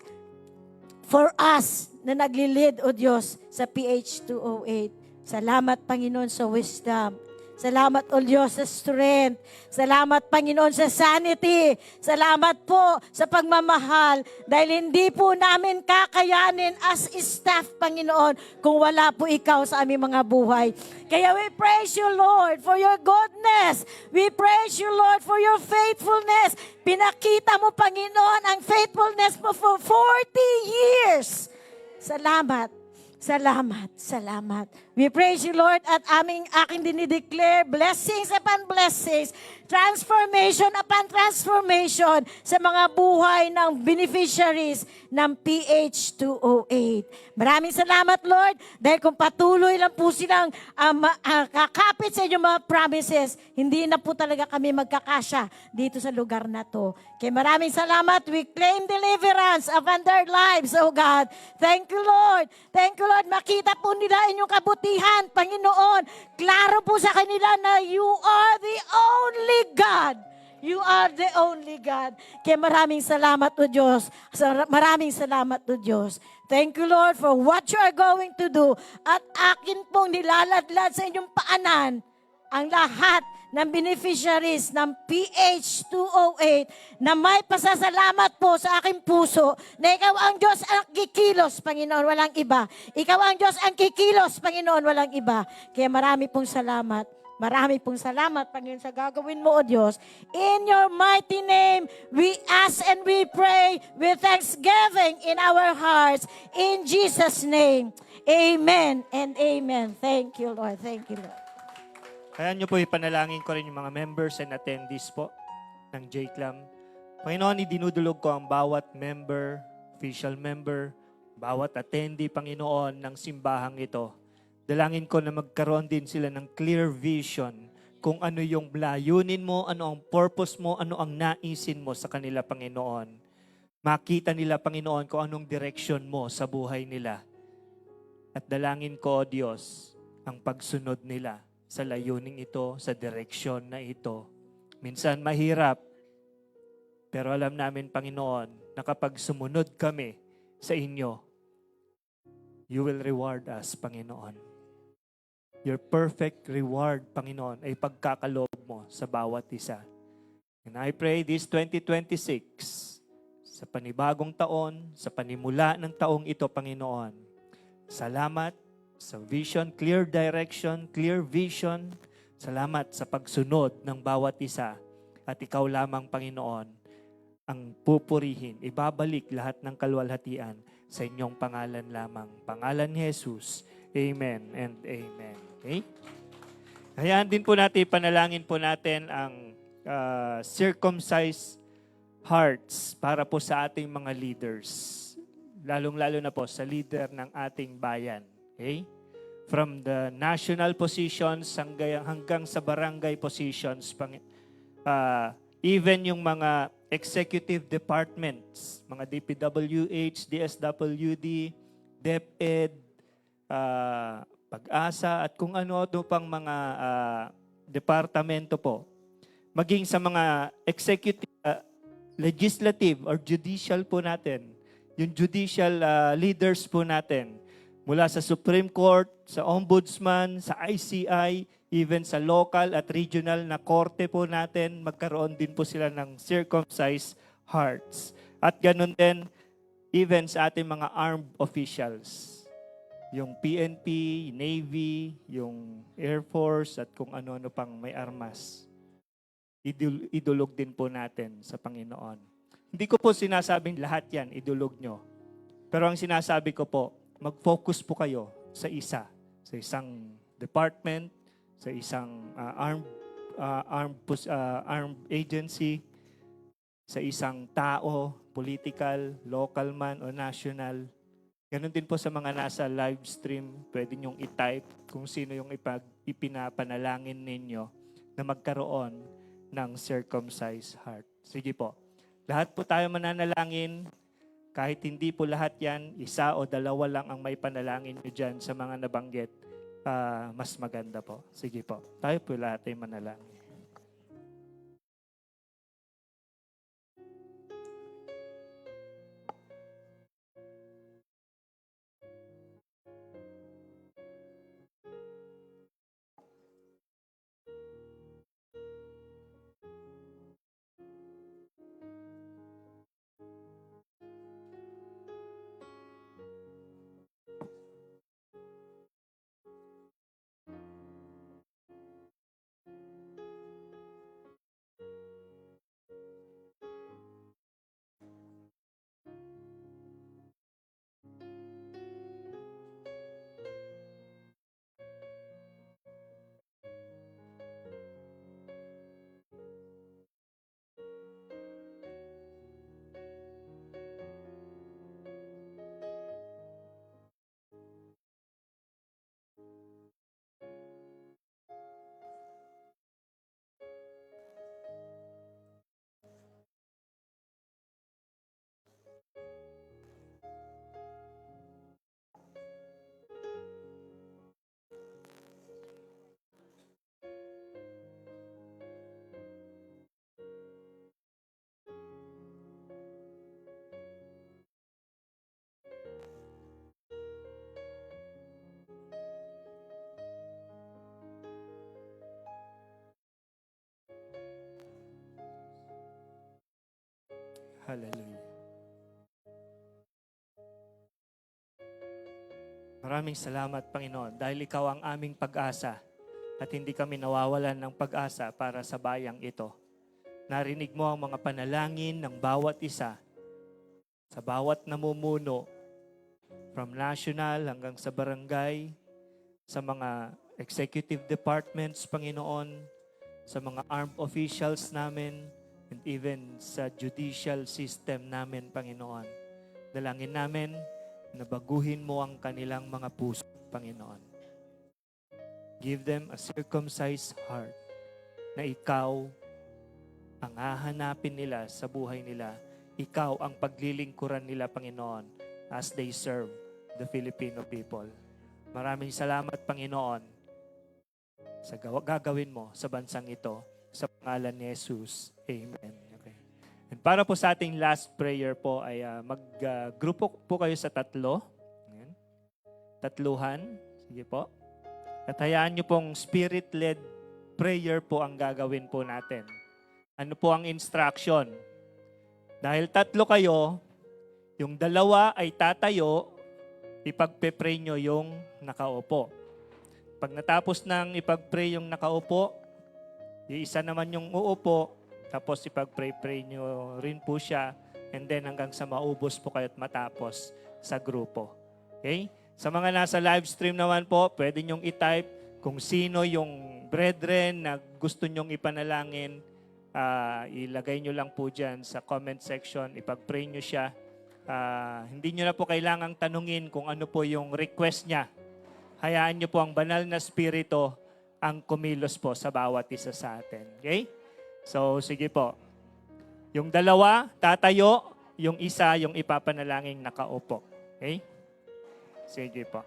for us na naglilid, O Diyos, sa PH208. Salamat, Panginoon, sa wisdom. Salamat, O Diyos, sa strength. Salamat, Panginoon, sa sanity. Salamat po sa pagmamahal dahil hindi po namin kakayanin as staff, Panginoon, kung wala po ikaw sa aming mga buhay. Kaya we praise you, Lord, for your goodness. We praise you, Lord, for your faithfulness. Pinakita mo, Panginoon, ang faithfulness mo for 40 years. Salamat. Salamat. We praise you, Lord, at aking dinideclare blessings upon blessings, transformation upon transformation sa mga buhay ng beneficiaries ng PH208. Maraming salamat, Lord, dahil kung patuloy lang po silang kakapit sa inyong mga promises, hindi na po talaga kami magkakasya dito sa lugar na to. Kaya maraming salamat. We claim deliverance upon their lives, oh God. Thank you, Lord. Thank you, Lord. Makita po nila inyong kabutihan, Panginoon. Klaro po sa kanila na you are the only God. You are the only God. Kaya maraming salamat, O Diyos. Maraming salamat, O Diyos. Thank you, Lord, for what you are going to do. At akin pong nilaladlad sa inyong paanan ang lahat ng beneficiaries ng PH208 na may pasasalamat po sa aking puso na ikaw ang Diyos ang kikilos, Panginoon, walang iba. Ikaw ang Diyos ang kikilos, Panginoon, walang iba. Kaya marami pong salamat. Marami pong salamat, Panginoon, sa gagawin mo, O Diyos. In your mighty name, we ask and we pray with thanksgiving in our hearts. In Jesus' name, amen and amen. Thank you, Lord. Thank you, Lord. Kaya nyo po ipanalangin ko rin yung mga members and attendees po ng JCLAM. Panginoon, idinudulog ko ang bawat member, official member, bawat attendee, Panginoon, ng simbahang ito. Dalangin ko na magkaroon din sila ng clear vision kung ano yung layunin mo, ano ang purpose mo, ano ang naisin mo sa kanila, Panginoon. Makita nila, Panginoon, kung anong direction mo sa buhay nila. At dalangin ko, O Diyos, ang pagsunod nila sa layuning ito, sa direksyon na ito. Minsan mahirap, pero alam namin, Panginoon, na kapag sumunod kami sa inyo, you will reward us, Panginoon. Your perfect reward, Panginoon, ay pagkakaloob mo sa bawat isa. And I pray this 2026, sa panibagong taon, sa panimula ng taong ito, Panginoon, salamat sa vision, clear direction, clear vision. Salamat sa pagsunod ng bawat isa. At ikaw lamang, Panginoon, ang pupurihin, ibabalik lahat ng kalwalhatian sa inyong pangalan lamang. Pangalan ni Jesus. Amen and amen. Okay? Hayaan din po natin, panalangin po natin ang circumcised hearts para po sa ating mga leaders. Lalong-lalo na po sa leader ng ating bayan. Okay? From the national positions hanggang sa barangay positions, even yung mga executive departments, mga DPWH, DSWD, DepEd, Pag-asa, at kung ano pang mga departamento po. Maging sa mga executive, legislative or judicial po natin, yung judicial leaders po natin, mula sa Supreme Court, sa Ombudsman, sa ICI, even sa local at regional na korte po natin, magkaroon din po sila ng circumcised hearts. At ganun din, even sa ating mga armed officials. Yung PNP, Navy, yung Air Force, at kung ano-ano pang may armas. Idulog din po natin sa Panginoon. Hindi ko po sinasabing lahat yan, idulog nyo. Pero ang sinasabi ko po, mag-focus po kayo sa isang department, sa isang armed agency, sa isang tao, political, local man o national. Ganon din po sa mga nasa live stream, pwede nyong i-type kung sino yung ipinapanalangin ninyo na magkaroon ng circumcised heart. Sige po. Lahat po tayo mananalangin. Kahit hindi po lahat yan, isa o dalawa lang ang may panalangin nyo dyan sa mga nabanggit, mas maganda po. Sige po. Tayo po lahat ay manalangin. Hallelujah. Maraming salamat, Panginoon, dahil Ikaw ang aming pag-asa at hindi kami nawawalan ng pag-asa para sa bayang ito. Narinig mo ang mga panalangin ng bawat isa, sa bawat namumuno, from national hanggang sa barangay, sa mga executive departments, Panginoon, sa mga armed officials namin, and even sa judicial system namin, Panginoon. Dalangin namin na baguhin mo ang kanilang mga puso, Panginoon. Give them a circumcised heart na Ikaw ang hahanapin nila sa buhay nila. Ikaw ang paglilingkuran nila, Panginoon, as they serve the Filipino people. Maraming salamat, Panginoon, sa gagawin mo sa bansang ito. Sa pangalan ni Jesus. Amen. Okay. And para po sa ating last prayer po ay mag-grupo po kayo sa tatlo. Ayan. Tatluhan. Sige po. At hayaan nyo pong spirit-led prayer po ang gagawin po natin. Ano po ang instruction? Dahil tatlo kayo, yung dalawa ay tatayo, ipagpe-pray nyo yung nakaupo. Pag natapos ng ipag-pray yung nakaupo, yung isa naman yung uupo, tapos ipag-pray nyo rin po siya, and then hanggang sa maubos po kayo at matapos sa grupo. Okay? Sa mga nasa live stream naman po, pwede nyong i-type kung sino yung brethren na gusto nyong ipanalangin. Ilagay nyo lang po dyan sa comment section, ipag-pray nyo siya. Hindi nyo na po kailangang tanungin kung ano po yung request niya. Hayaan nyo po ang banal na spirito ang kumilos po sa bawat isa sa atin. Okay? So, sige po. Yung dalawa, tatayo. Yung isa, yung ipapanalangin nakaupo. Okay? Sige po.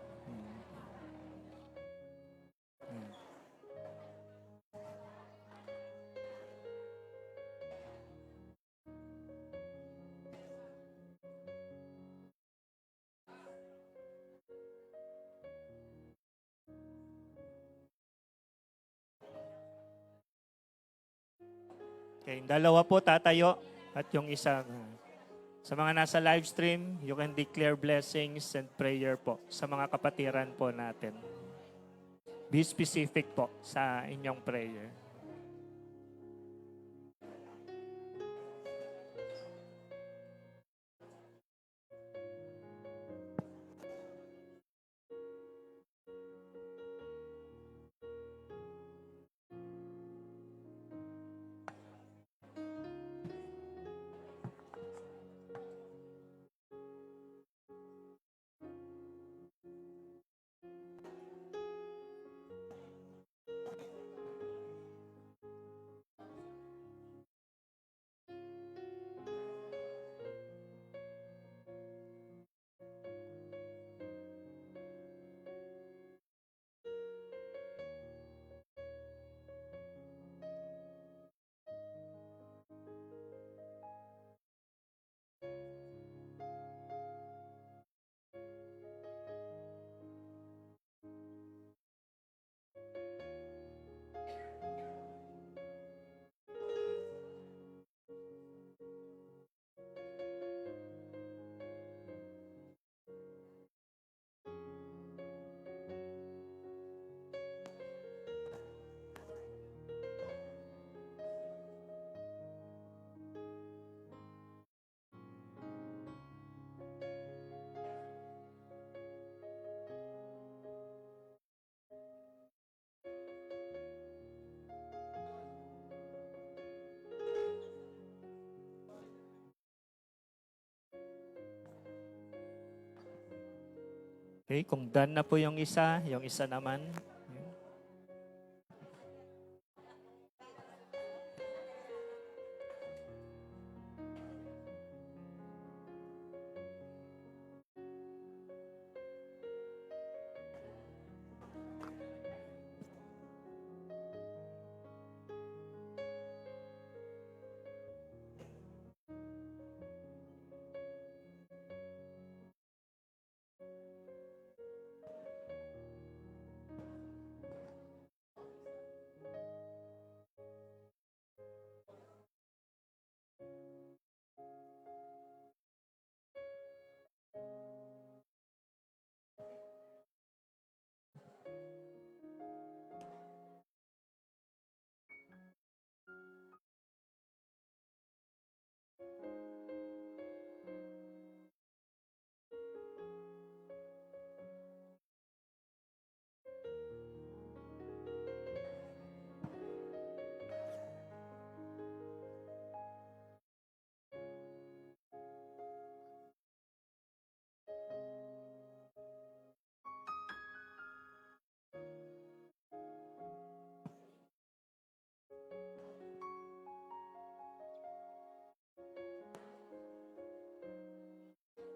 Okay, dalawa po tatayo. At yung isa, sa mga nasa live stream, you can declare blessings and prayer po sa mga kapatiran po natin. Be specific po sa inyong prayer. Okay, kung done na po yung isa naman.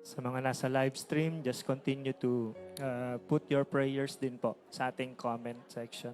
Sa mga nasa live stream, just continue to put your prayers din po sa ating comment section.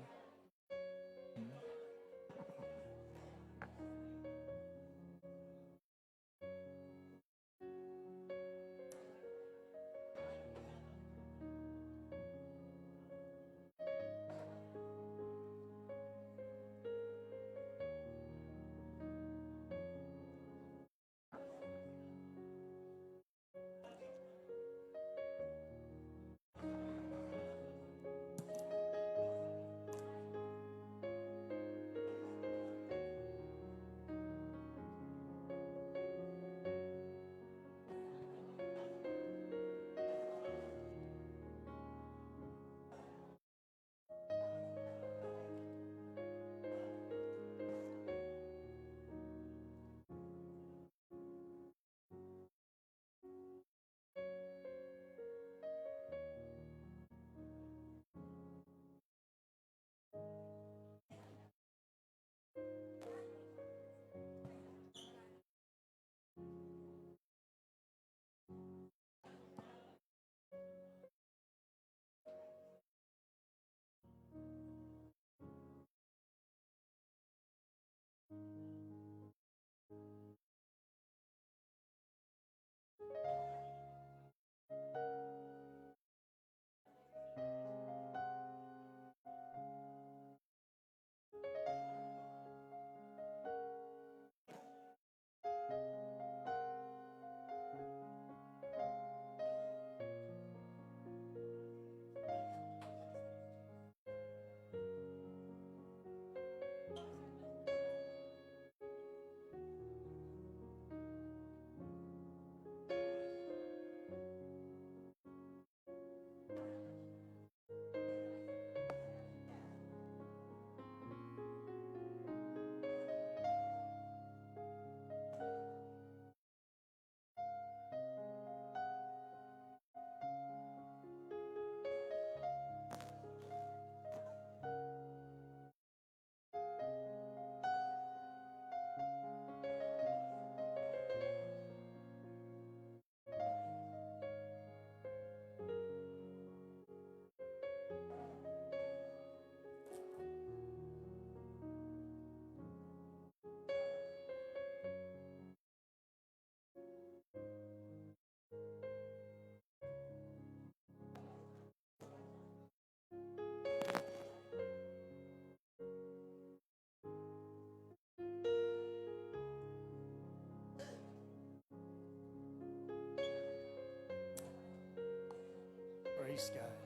Praise God.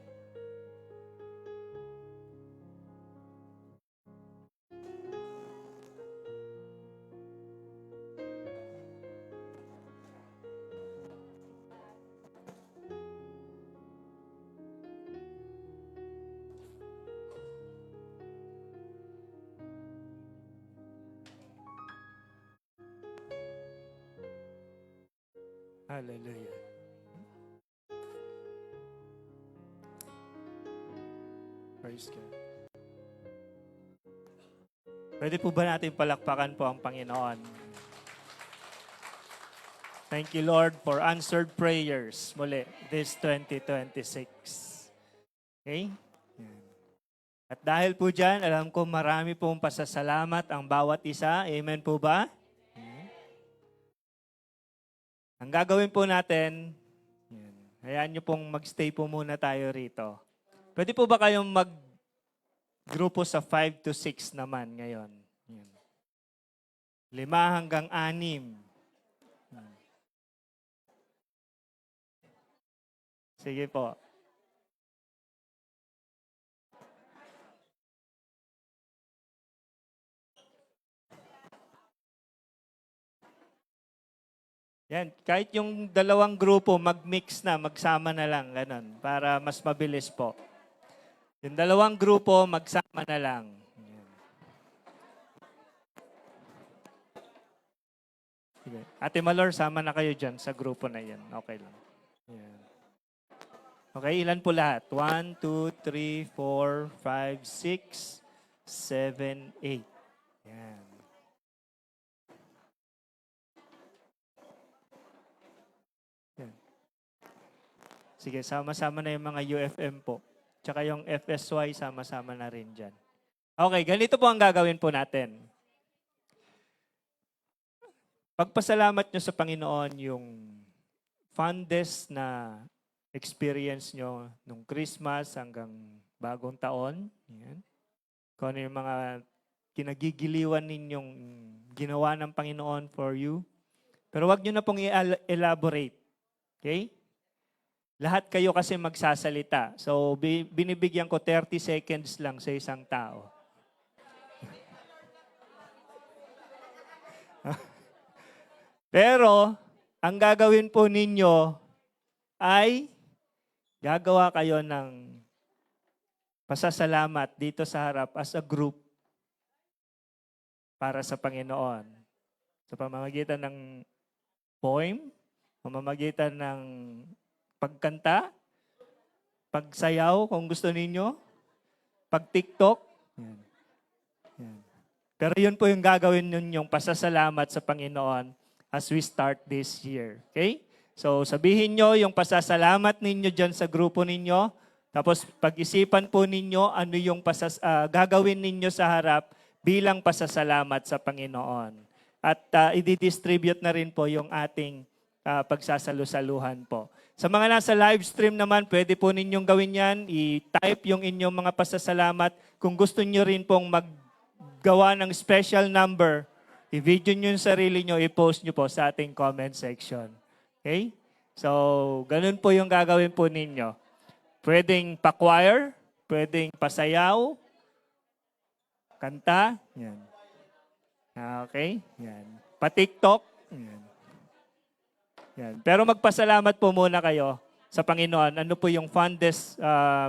Hallelujah. Praise God. Pwede po ba natin palakpakan po ang Panginoon? Thank you, Lord, for answered prayers muli this 2026. Okay? Yan. At dahil po dyan, alam ko marami pong pasasalamat ang bawat isa. Amen po ba? Ang gagawin po natin, yan, hayaan nyo pong magstay po muna tayo rito. Pwede po ba kayong mag-grupo sa 5 to 6 naman ngayon? Yan. 5 hanggang 6. Sige po. Yan, kahit yung dalawang grupo, mag-mix na, magsama na lang, ganun, para mas mabilis po. Yung dalawang grupo, magsama na lang. Yan. Sige. Ate Malor, sama na kayo dyan sa grupo na yan. Okay lang. Yan. Okay, ilan po lahat? 1, 2, 3, 4, 5, 6, 7, 8. Yan. Sige, sama-sama na yung mga UFM po. Tsaka yung FSY, sama-sama na rin dyan. Okay, ganito po ang gagawin po natin. Pagpasalamat nyo sa Panginoon yung fondest na experience nyo nung Christmas hanggang bagong taon. Yan. Kung ano yung mga kinagigiliwan ninyong ginawa ng Panginoon for you. Pero wag nyo na pong i-elaborate. Okay? Lahat kayo kasi magsasalita. So, binibigyan ko 30 seconds lang sa isang tao. Pero, ang gagawin po ninyo ay gagawa kayo ng pasasalamat dito sa harap as a group para sa Panginoon. Sa pamamagitan ng poem, pamamagitan ng pagkanta, pagsayaw kung gusto ninyo, pag-TikTok. Yan. Yan. Pero yun po yung gagawin ninyong pasasalamat sa Panginoon as we start this year. Okay? So sabihin nyo yung pasasalamat ninyo dyan sa grupo ninyo, tapos pag-isipan po ninyo ano yung gagawin ninyo sa harap bilang pasasalamat sa Panginoon. At i-distribute na rin po yung ating pagsasalusaluhan po. Sa mga nasa live stream naman, pwede po ninyong gawin yan. I-type yung inyong mga pasasalamat. Kung gusto nyo rin pong maggawa ng special number, i-video nyo yung sarili nyo, i-post nyo po sa ating comment section. Okay? So, ganun po yung gagawin po ninyo. Pwedeng pa-choir, pwedeng pasayaw, kanta, yan. Okay? Yan. Pa-TikTok, yan. Yan. Pero magpasalamat po muna kayo sa Panginoon. Ano po yung fondest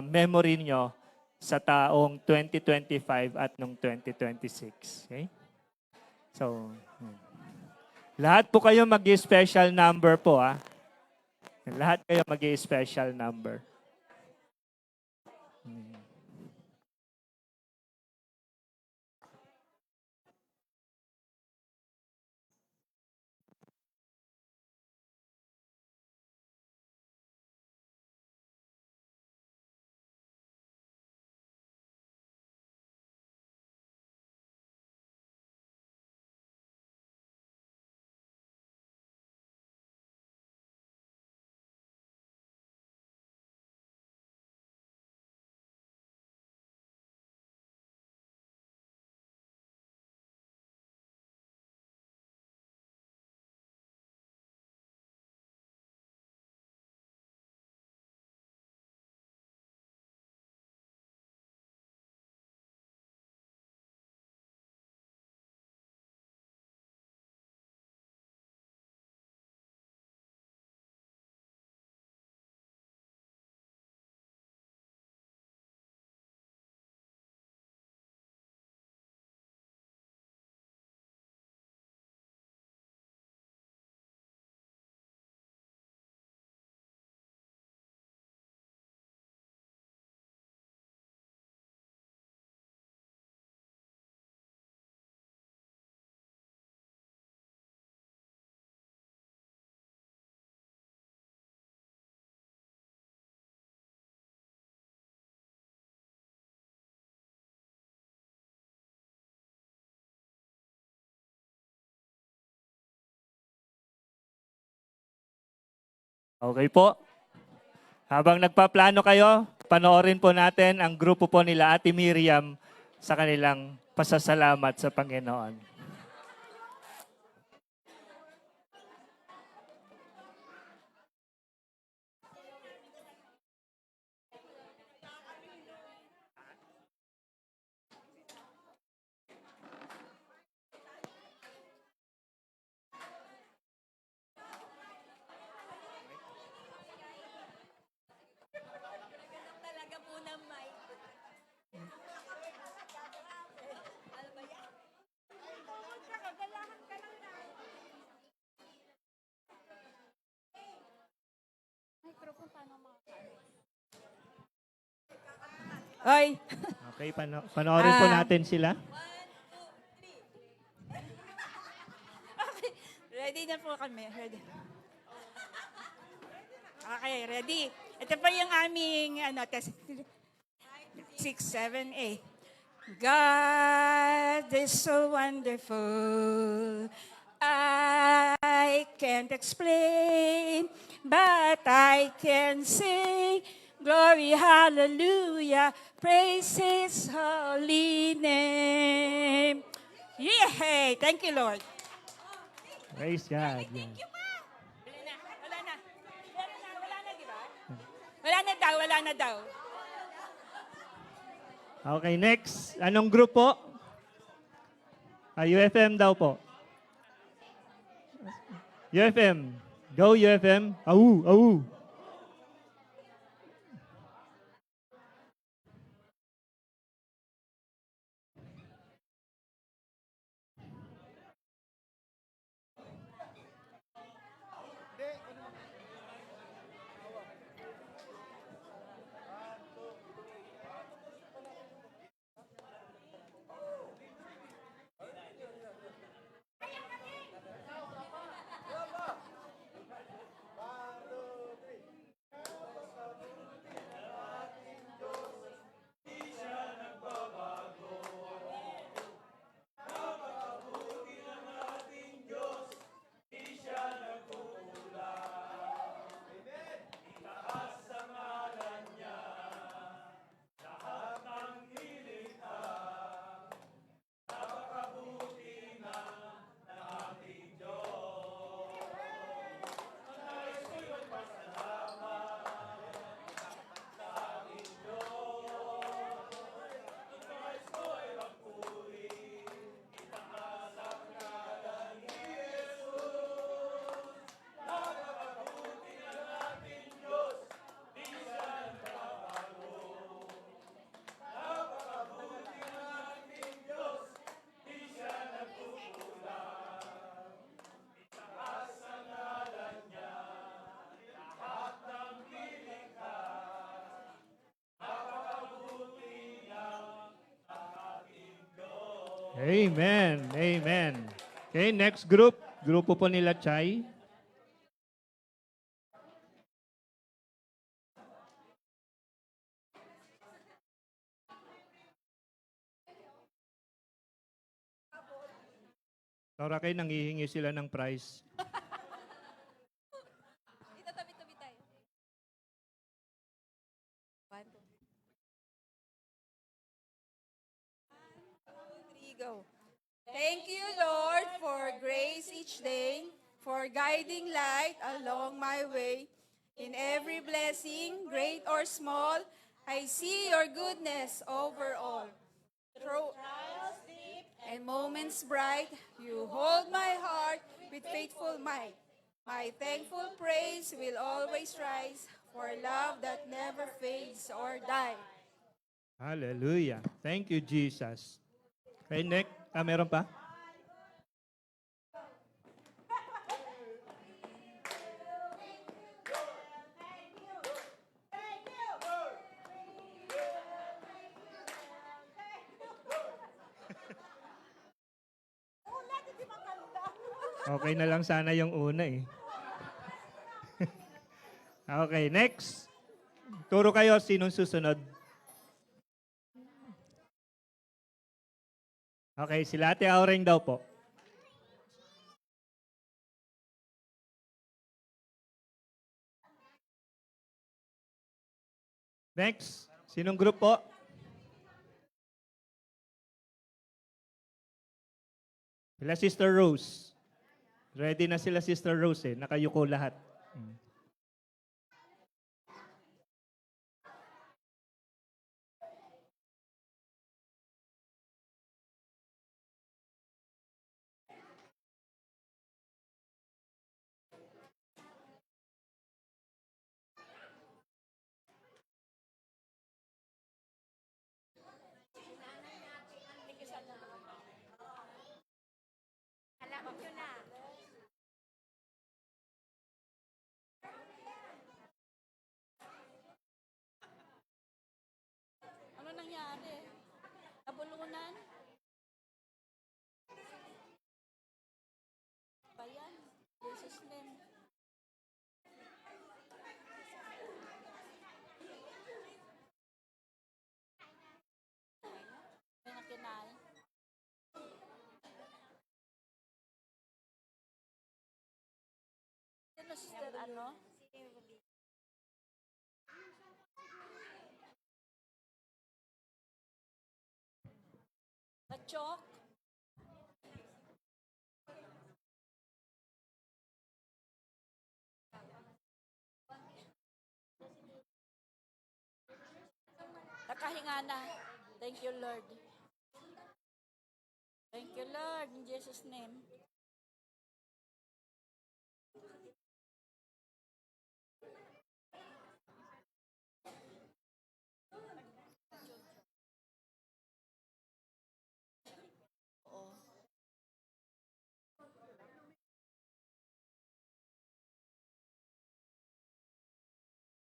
memory nyo sa taong 2025 at nung 2026. Okay? So, lahat po kayo mag-special number po. Lahat kayo mag-special number. Okay po. Habang nagpaplano kayo, panoorin po natin ang grupo po nila Ate Miriam sa kanilang pasasalamat sa Panginoon. Oy, Okay, panoorin po natin sila. ready na po kami. Ready. Okay, ready. Ito pa yung aming test. 6, 7, 8. God is so wonderful. I can't explain, but I can sing. Glory, hallelujah, praise His holy name. Yay! Thank you, Lord. Praise God. Yeah. Wala na. Wala na, di ba? Wala na daw. Okay, next. Anong group po? UFM daw po. UFM. Go UFM. Au, au. Amen. Amen. Okay, next group. Grupo po nila Chay. Laura kayo, nanghihingi sila ng prize. Itatabi-tabi tayo. 1, 2, 3, go. Thank you, Lord, for grace each day, for guiding light along my way. In every blessing, great or small, I see your goodness over all. Through trials deep and moments bright, you hold my heart with faithful might. My thankful praise will always rise for love that never fades or dies. Hallelujah. Thank you, Jesus. Okay, next. Meron pa? Okay na lang sana yung una eh. Okay, next. Turo kayo sinong susunod. Okay, sila Ate Aureng daw po. Next, sinong group po? Sila Sister Rose. Ready na sila Sister Rose eh. Nakayuko lahat. Ano nangyari? Nabulunan? Bayan, Jesus name. Pinakinay. Sino sister ano? Na-choke? Nakahinga na. Thank you, Lord. Thank you, Lord. In Jesus' name. Oo.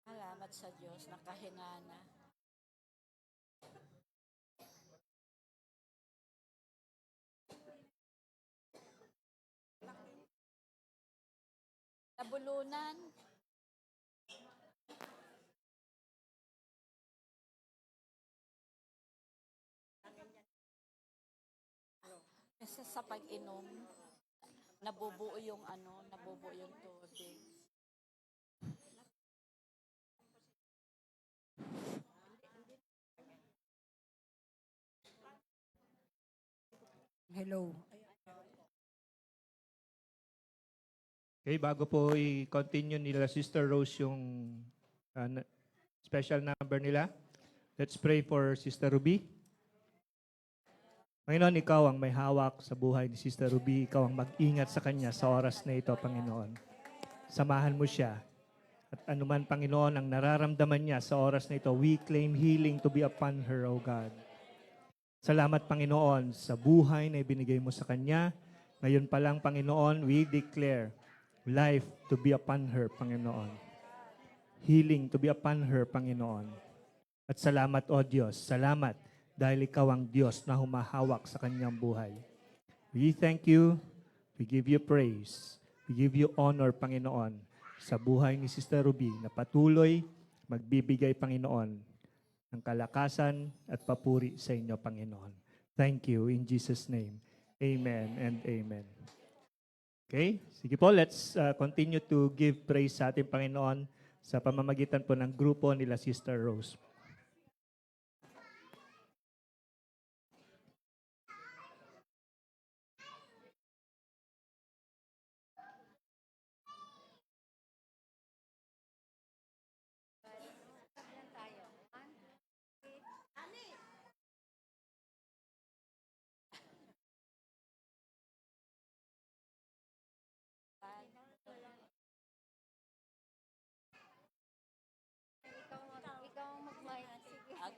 Salamat sa Diyos. Nakahinga na. Nabulunan. Kasi sa pag-inom, nabubuo yung nabubuo yung tubig. Hello. Okay, bago po i-continue nila Sister Rose yung special number nila, let's pray for Sister Ruby. Panginoon, ikaw ang may hawak sa buhay ni Sister Ruby. Ikaw ang mag-ingat sa kanya sa oras na ito, Panginoon. Samahan mo siya. At anuman, Panginoon, ang nararamdaman niya sa oras na ito, we claim healing to be upon her, O God. Salamat, Panginoon, sa buhay na ibinigay mo sa kanya. Ngayon pa lang, Panginoon, we declare life to be upon her, Panginoon. Healing to be upon her, Panginoon. At salamat, O Diyos. Salamat dahil ikaw ang Diyos na humahawak sa kanyang buhay. We thank you. We give you praise. We give you honor, Panginoon, sa buhay ni Sister Ruby na patuloy magbibigay, Panginoon, ng kalakasan at papuri sa inyo, Panginoon. Thank you in Jesus' name. Amen and amen. Okay? Sige po, let's continue to give praise sa ating Panginoon sa pamamagitan po ng grupo nila Sister Rose.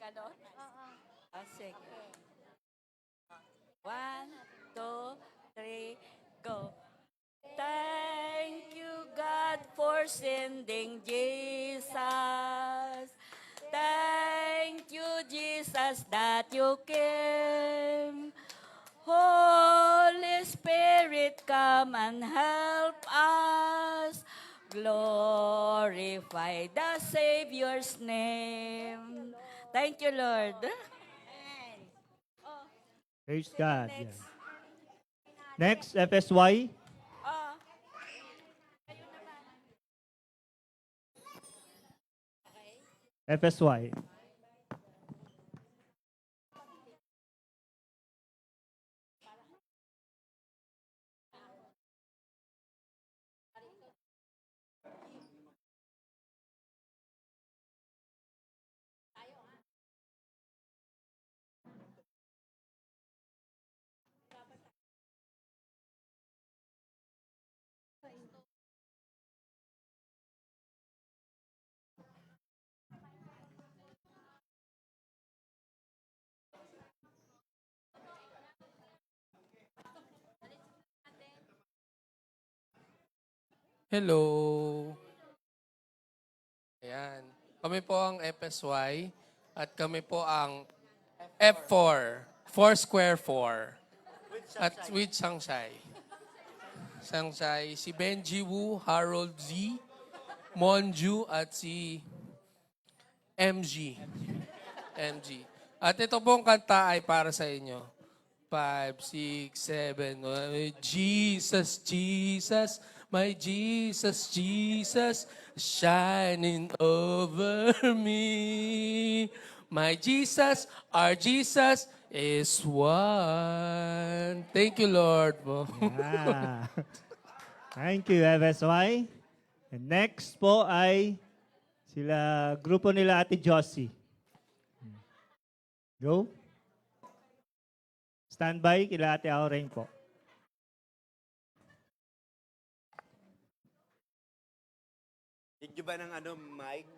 Ganon? Oo. Sige. 1, 2, 3, go. Thank you, God, for sending Jesus. Thank you, Jesus, that you came. Holy Spirit, come and help us. Glorify the Savior's name. Thank you, Lord. Praise God. Yeah. Next, FSY. Oh. FSY. Hello. Ayan. Kami po ang FSY at kami po ang F4. Square 4. At with Sangshai. Sangshai, si Benji Wu, Harold Z, Monju at si MG. MG. At ito pong kanta ay para sa inyo. 5, 6, 7. Jesus, Jesus, my Jesus, Jesus, shining over me. My Jesus, our Jesus is one. Thank you, Lord. Ah. Thank you, FSY. And next po ay sila, grupo nila Ate Josie. Go. Standby kila Ate Aureng po. Hindi ba ng mic?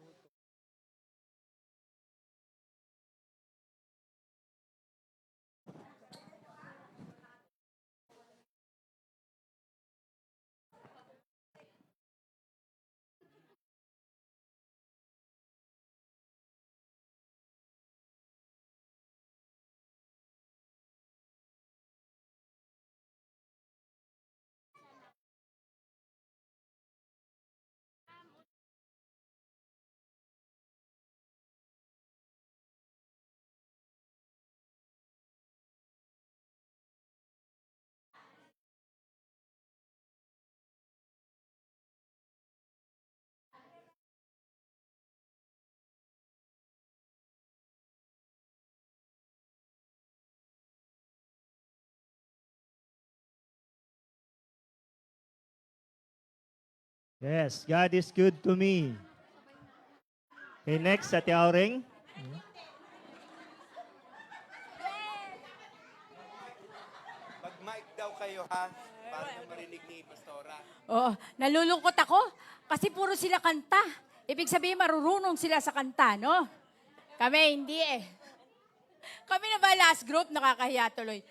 Yes, God is good to me. Okay, next, Ate Aureng. Mag-mic daw kayo ha, para marinig ni Pastora. Oh, nalulungkot ako kasi puro sila kanta. Ibig sabihin marurunong sila sa kanta, no? Kami hindi eh. Kami na ba last group? Nakakahiya tuloy.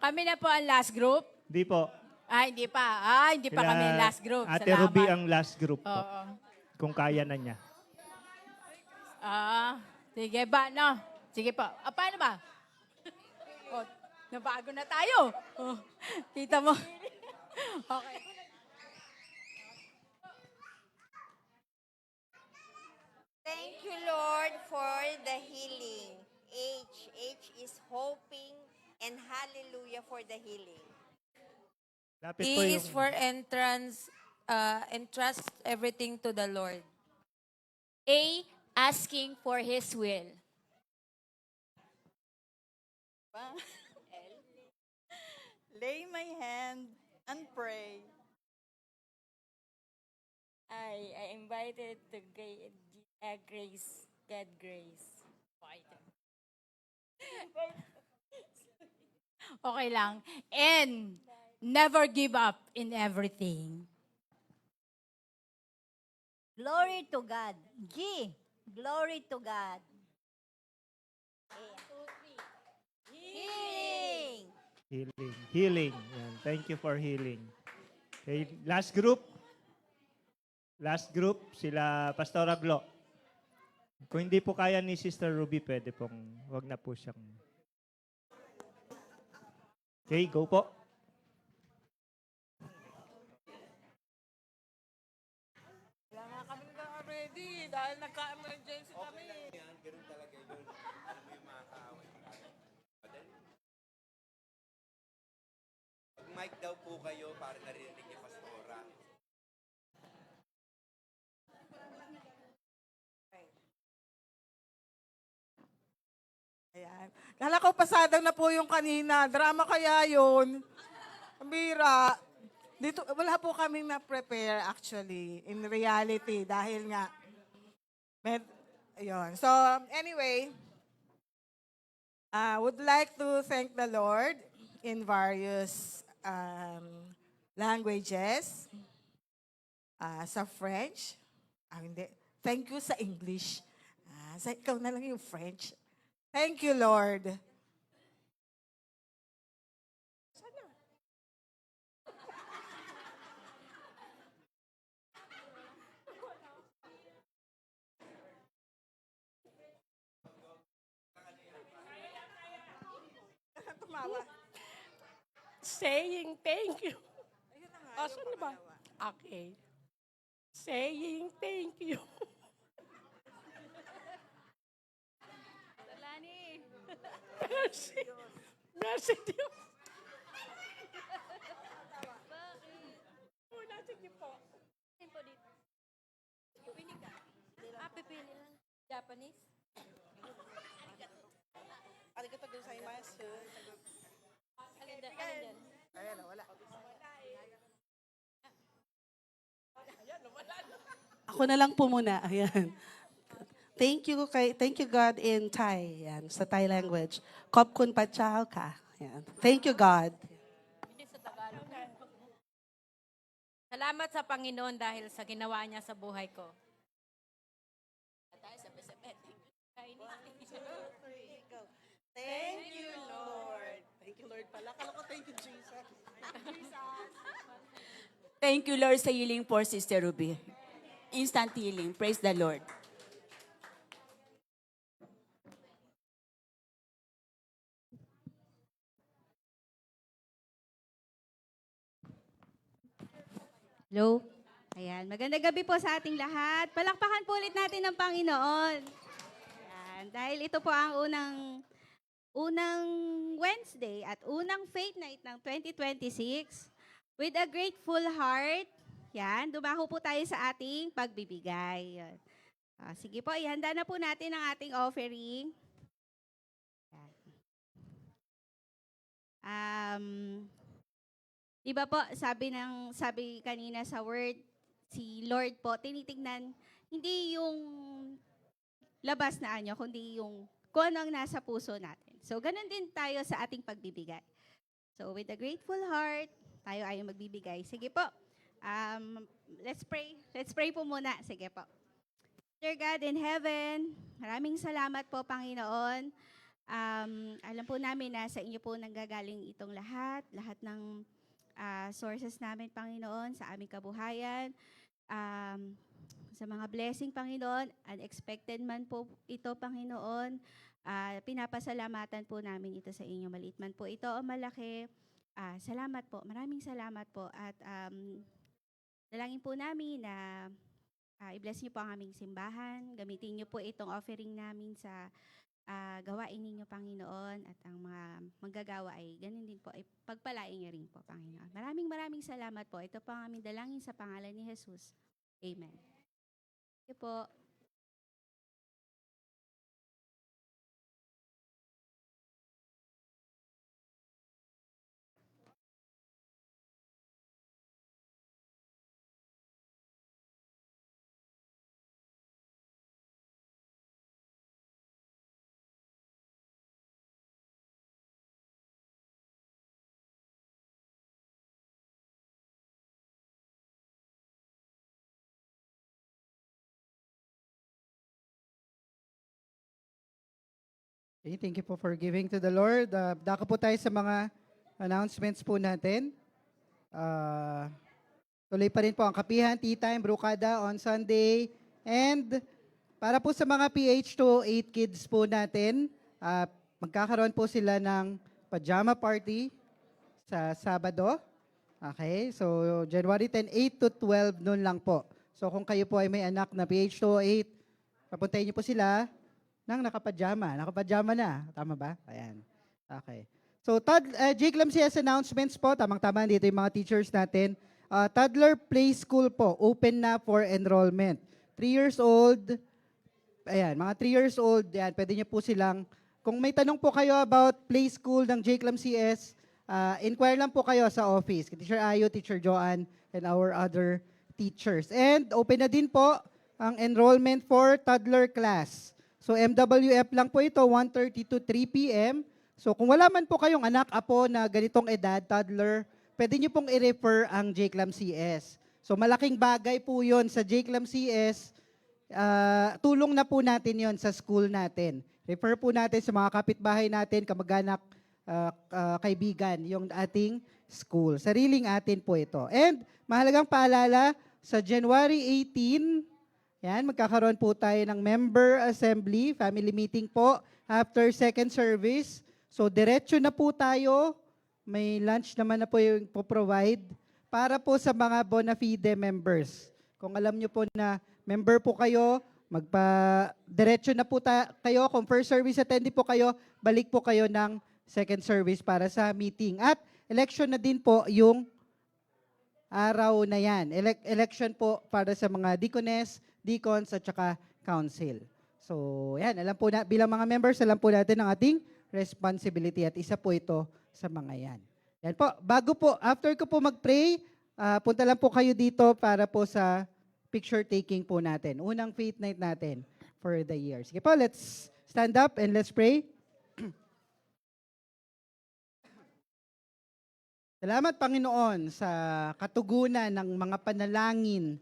Kami na po ang last group? Hindi po. Hindi pa. Hindi pa kami ang last group. Ate Salamat. Ruby ang last group po. Oo. Kung kaya na niya. Sige ba, no? Sige po. Paano ba? Nabago na tayo. Kita mo. Okay. Thank you, Lord, for the healing. H is hoping, and hallelujah for the healing. Lapit po E yung... is for entrust everything to the Lord. A, asking for His will. Lay my hand and pray. I invited to grace, God grace. Okay lang. And never give up in everything. Glory to God. G, glory to God. Healing. Healing. Healing. Yan. Thank you for healing. Okay, last group. Last group, sila Pastora Glo. Kung hindi po kaya ni Sister Ruby, pwede pong wag na po siyang... Okay, go po. Wala nga kami ready dahil nagka-emergency kami. Ganun talaga yun. Alam mo yung mga kaaway. Mag-mic daw po kayo para narinig niya Pastora. Ayan. Kala ko pasadang na po yung kanina. Drama kaya yun. Ang bira. Dito, wala po kami na-prepare actually, in reality, dahil nga, ayun. So, anyway, would like to thank the Lord in various languages. Sa French, hindi. Thank you sa English. Sa ikaw na lang yung French. Thank you, Lord. Tumawa. Saying thank you. Asan na ba? Okay. Saying thank you. Salani. Mercy. Mercy Diyos. Una, sige po. Saan po dito? Pili ka. Pipili lang. Japanese? Arigato gozaimasu. Alin dyan? Ayan, wala. Ako na lang po muna. Ayan. Thank you God in Thai. Ayan, sa Thai language. Khop kun pa chao ka. Ayan. Thank you God. Hindi sa Tagalog. Salamat sa Panginoon dahil sa ginawa niya sa buhay ko. Tayo sa pesepet. Thank you, Lord. Thank you, Lord pala. Kala ko thank you, Jesus. Thank you, Lord, sa healing for Sister Ruby. Instant healing. Praise the Lord. Hello? Ayan, magandang gabi po sa ating lahat. Palakpakan po ulit natin ng Panginoon. Ayan, dahil ito po ang unang Wednesday at unang Faith Night ng 2026. With a grateful heart, yan, dumako po tayo sa ating pagbibigay. Yan. Sige po, ihanda na po natin ang ating offering. Yan. Diba po, sabi kanina sa word, si Lord po, tinitingnan, hindi yung labas na anyo, kundi yung kung ano ang nasa puso natin. So, ganun din tayo sa ating pagbibigay. So, with a grateful heart, tayo ay magbibigay. Sige po, let's pray. Let's pray po muna. Sige po. Dear God in heaven, maraming salamat po, Panginoon. Alam po namin na sa inyo po nanggagaling itong lahat ng sources namin, Panginoon, sa aming kabuhayan. Sa mga blessing, Panginoon, unexpected man po ito, Panginoon, pinapasalamatan po namin ito sa inyo. Maliit man po ito o malaki. Salamat po. Maraming salamat po. At dalangin po namin na i-bless niyo po ang aming simbahan. Gamitin niyo po itong offering namin sa gawain ninyo, Panginoon, at ang mga manggagawa ay ganun din po, ay pagpalain niyo rin po, Panginoon. Maraming salamat po. Ito po ang aming dalangin sa pangalan ni Jesus. Amen. Thank you po. Okay, thank you po for giving to the Lord. Dako po tayo sa mga announcements po natin. Tuloy pa rin po ang kapihan, tea time, brukada on Sunday. And para po sa mga PH208 kids po natin, magkakaroon po sila ng pajama party sa Sabado. Okay, so January 10, 8 to 12 noon lang po. So kung kayo po ay may anak na PH208, papuntahin niyo po sila nang nakapajama. Nakapajama na. Tama ba? Ayan. Okay. So, JCLAMCS announcements po. Tamang-tama dito yung mga teachers natin. Toddler Play School po. Open na for enrollment. 3 years old. Ayan, mga 3 years old. Ayan, pwede niyo po silang kung may tanong po kayo about Play School ng JCLAM CS, inquire lang po kayo sa office. Teacher Ayo, Teacher Joanne, and our other teachers. And open na din po ang enrollment for toddler class. So MWF lang po ito, 1:30 to 3 p.m. So kung wala man po kayong anak, apo na ganitong edad, toddler, pwede nyo pong i-refer ang JCLAM CS. So malaking bagay po yon sa JCLAM CS. Tulong na po natin yon sa school natin. Refer po natin sa mga kapitbahay natin, kamag-anak, kaibigan, yung ating school. Sariling atin po ito. And mahalagang paalala, sa January 18, yan, magkakaroon po tayo ng member assembly, family meeting po, after second service. So, diretso na po tayo. May lunch naman na po yung po-provide para po sa mga bona fide members. Kung alam nyo po na member po kayo, diretso na po kayo. Kung first service attendee po kayo, balik po kayo ng second service para sa meeting. At election na din po yung araw na yan. Election po para sa mga deaconess, deacons at saka council. So, yan, alam po na, bilang mga members, alam po natin ang ating responsibility at isa po ito sa mga yan. Yan po, after ko po mag-pray, punta lang po kayo dito para po sa picture taking po natin. Unang faith night natin for the year. Sige po, let's stand up and let's pray. Salamat, Panginoon, sa katugunan ng mga panalangin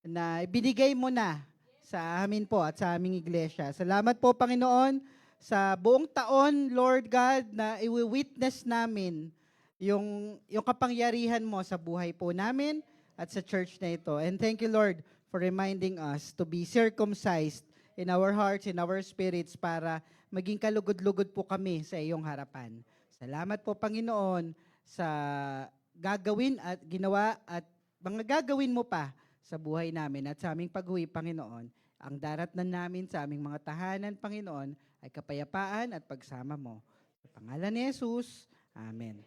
na ibinigay mo na sa amin po at sa aming iglesia. Salamat po, Panginoon, sa buong taon, Lord God, na iwi-witness namin yung kapangyarihan mo sa buhay po namin at sa church na ito. And thank you, Lord, for reminding us to be circumcised in our hearts, in our spirits, para maging kalugod-lugod po kami sa iyong harapan. Salamat po, Panginoon, sa gagawin at ginawa at mga gagawin mo pa sa buhay namin at sa aming paghuwi, Panginoon. Ang daratnan namin sa aming mga tahanan, Panginoon, ay kapayapaan at pagsama mo. Sa pangalan ni Jesus, Amen.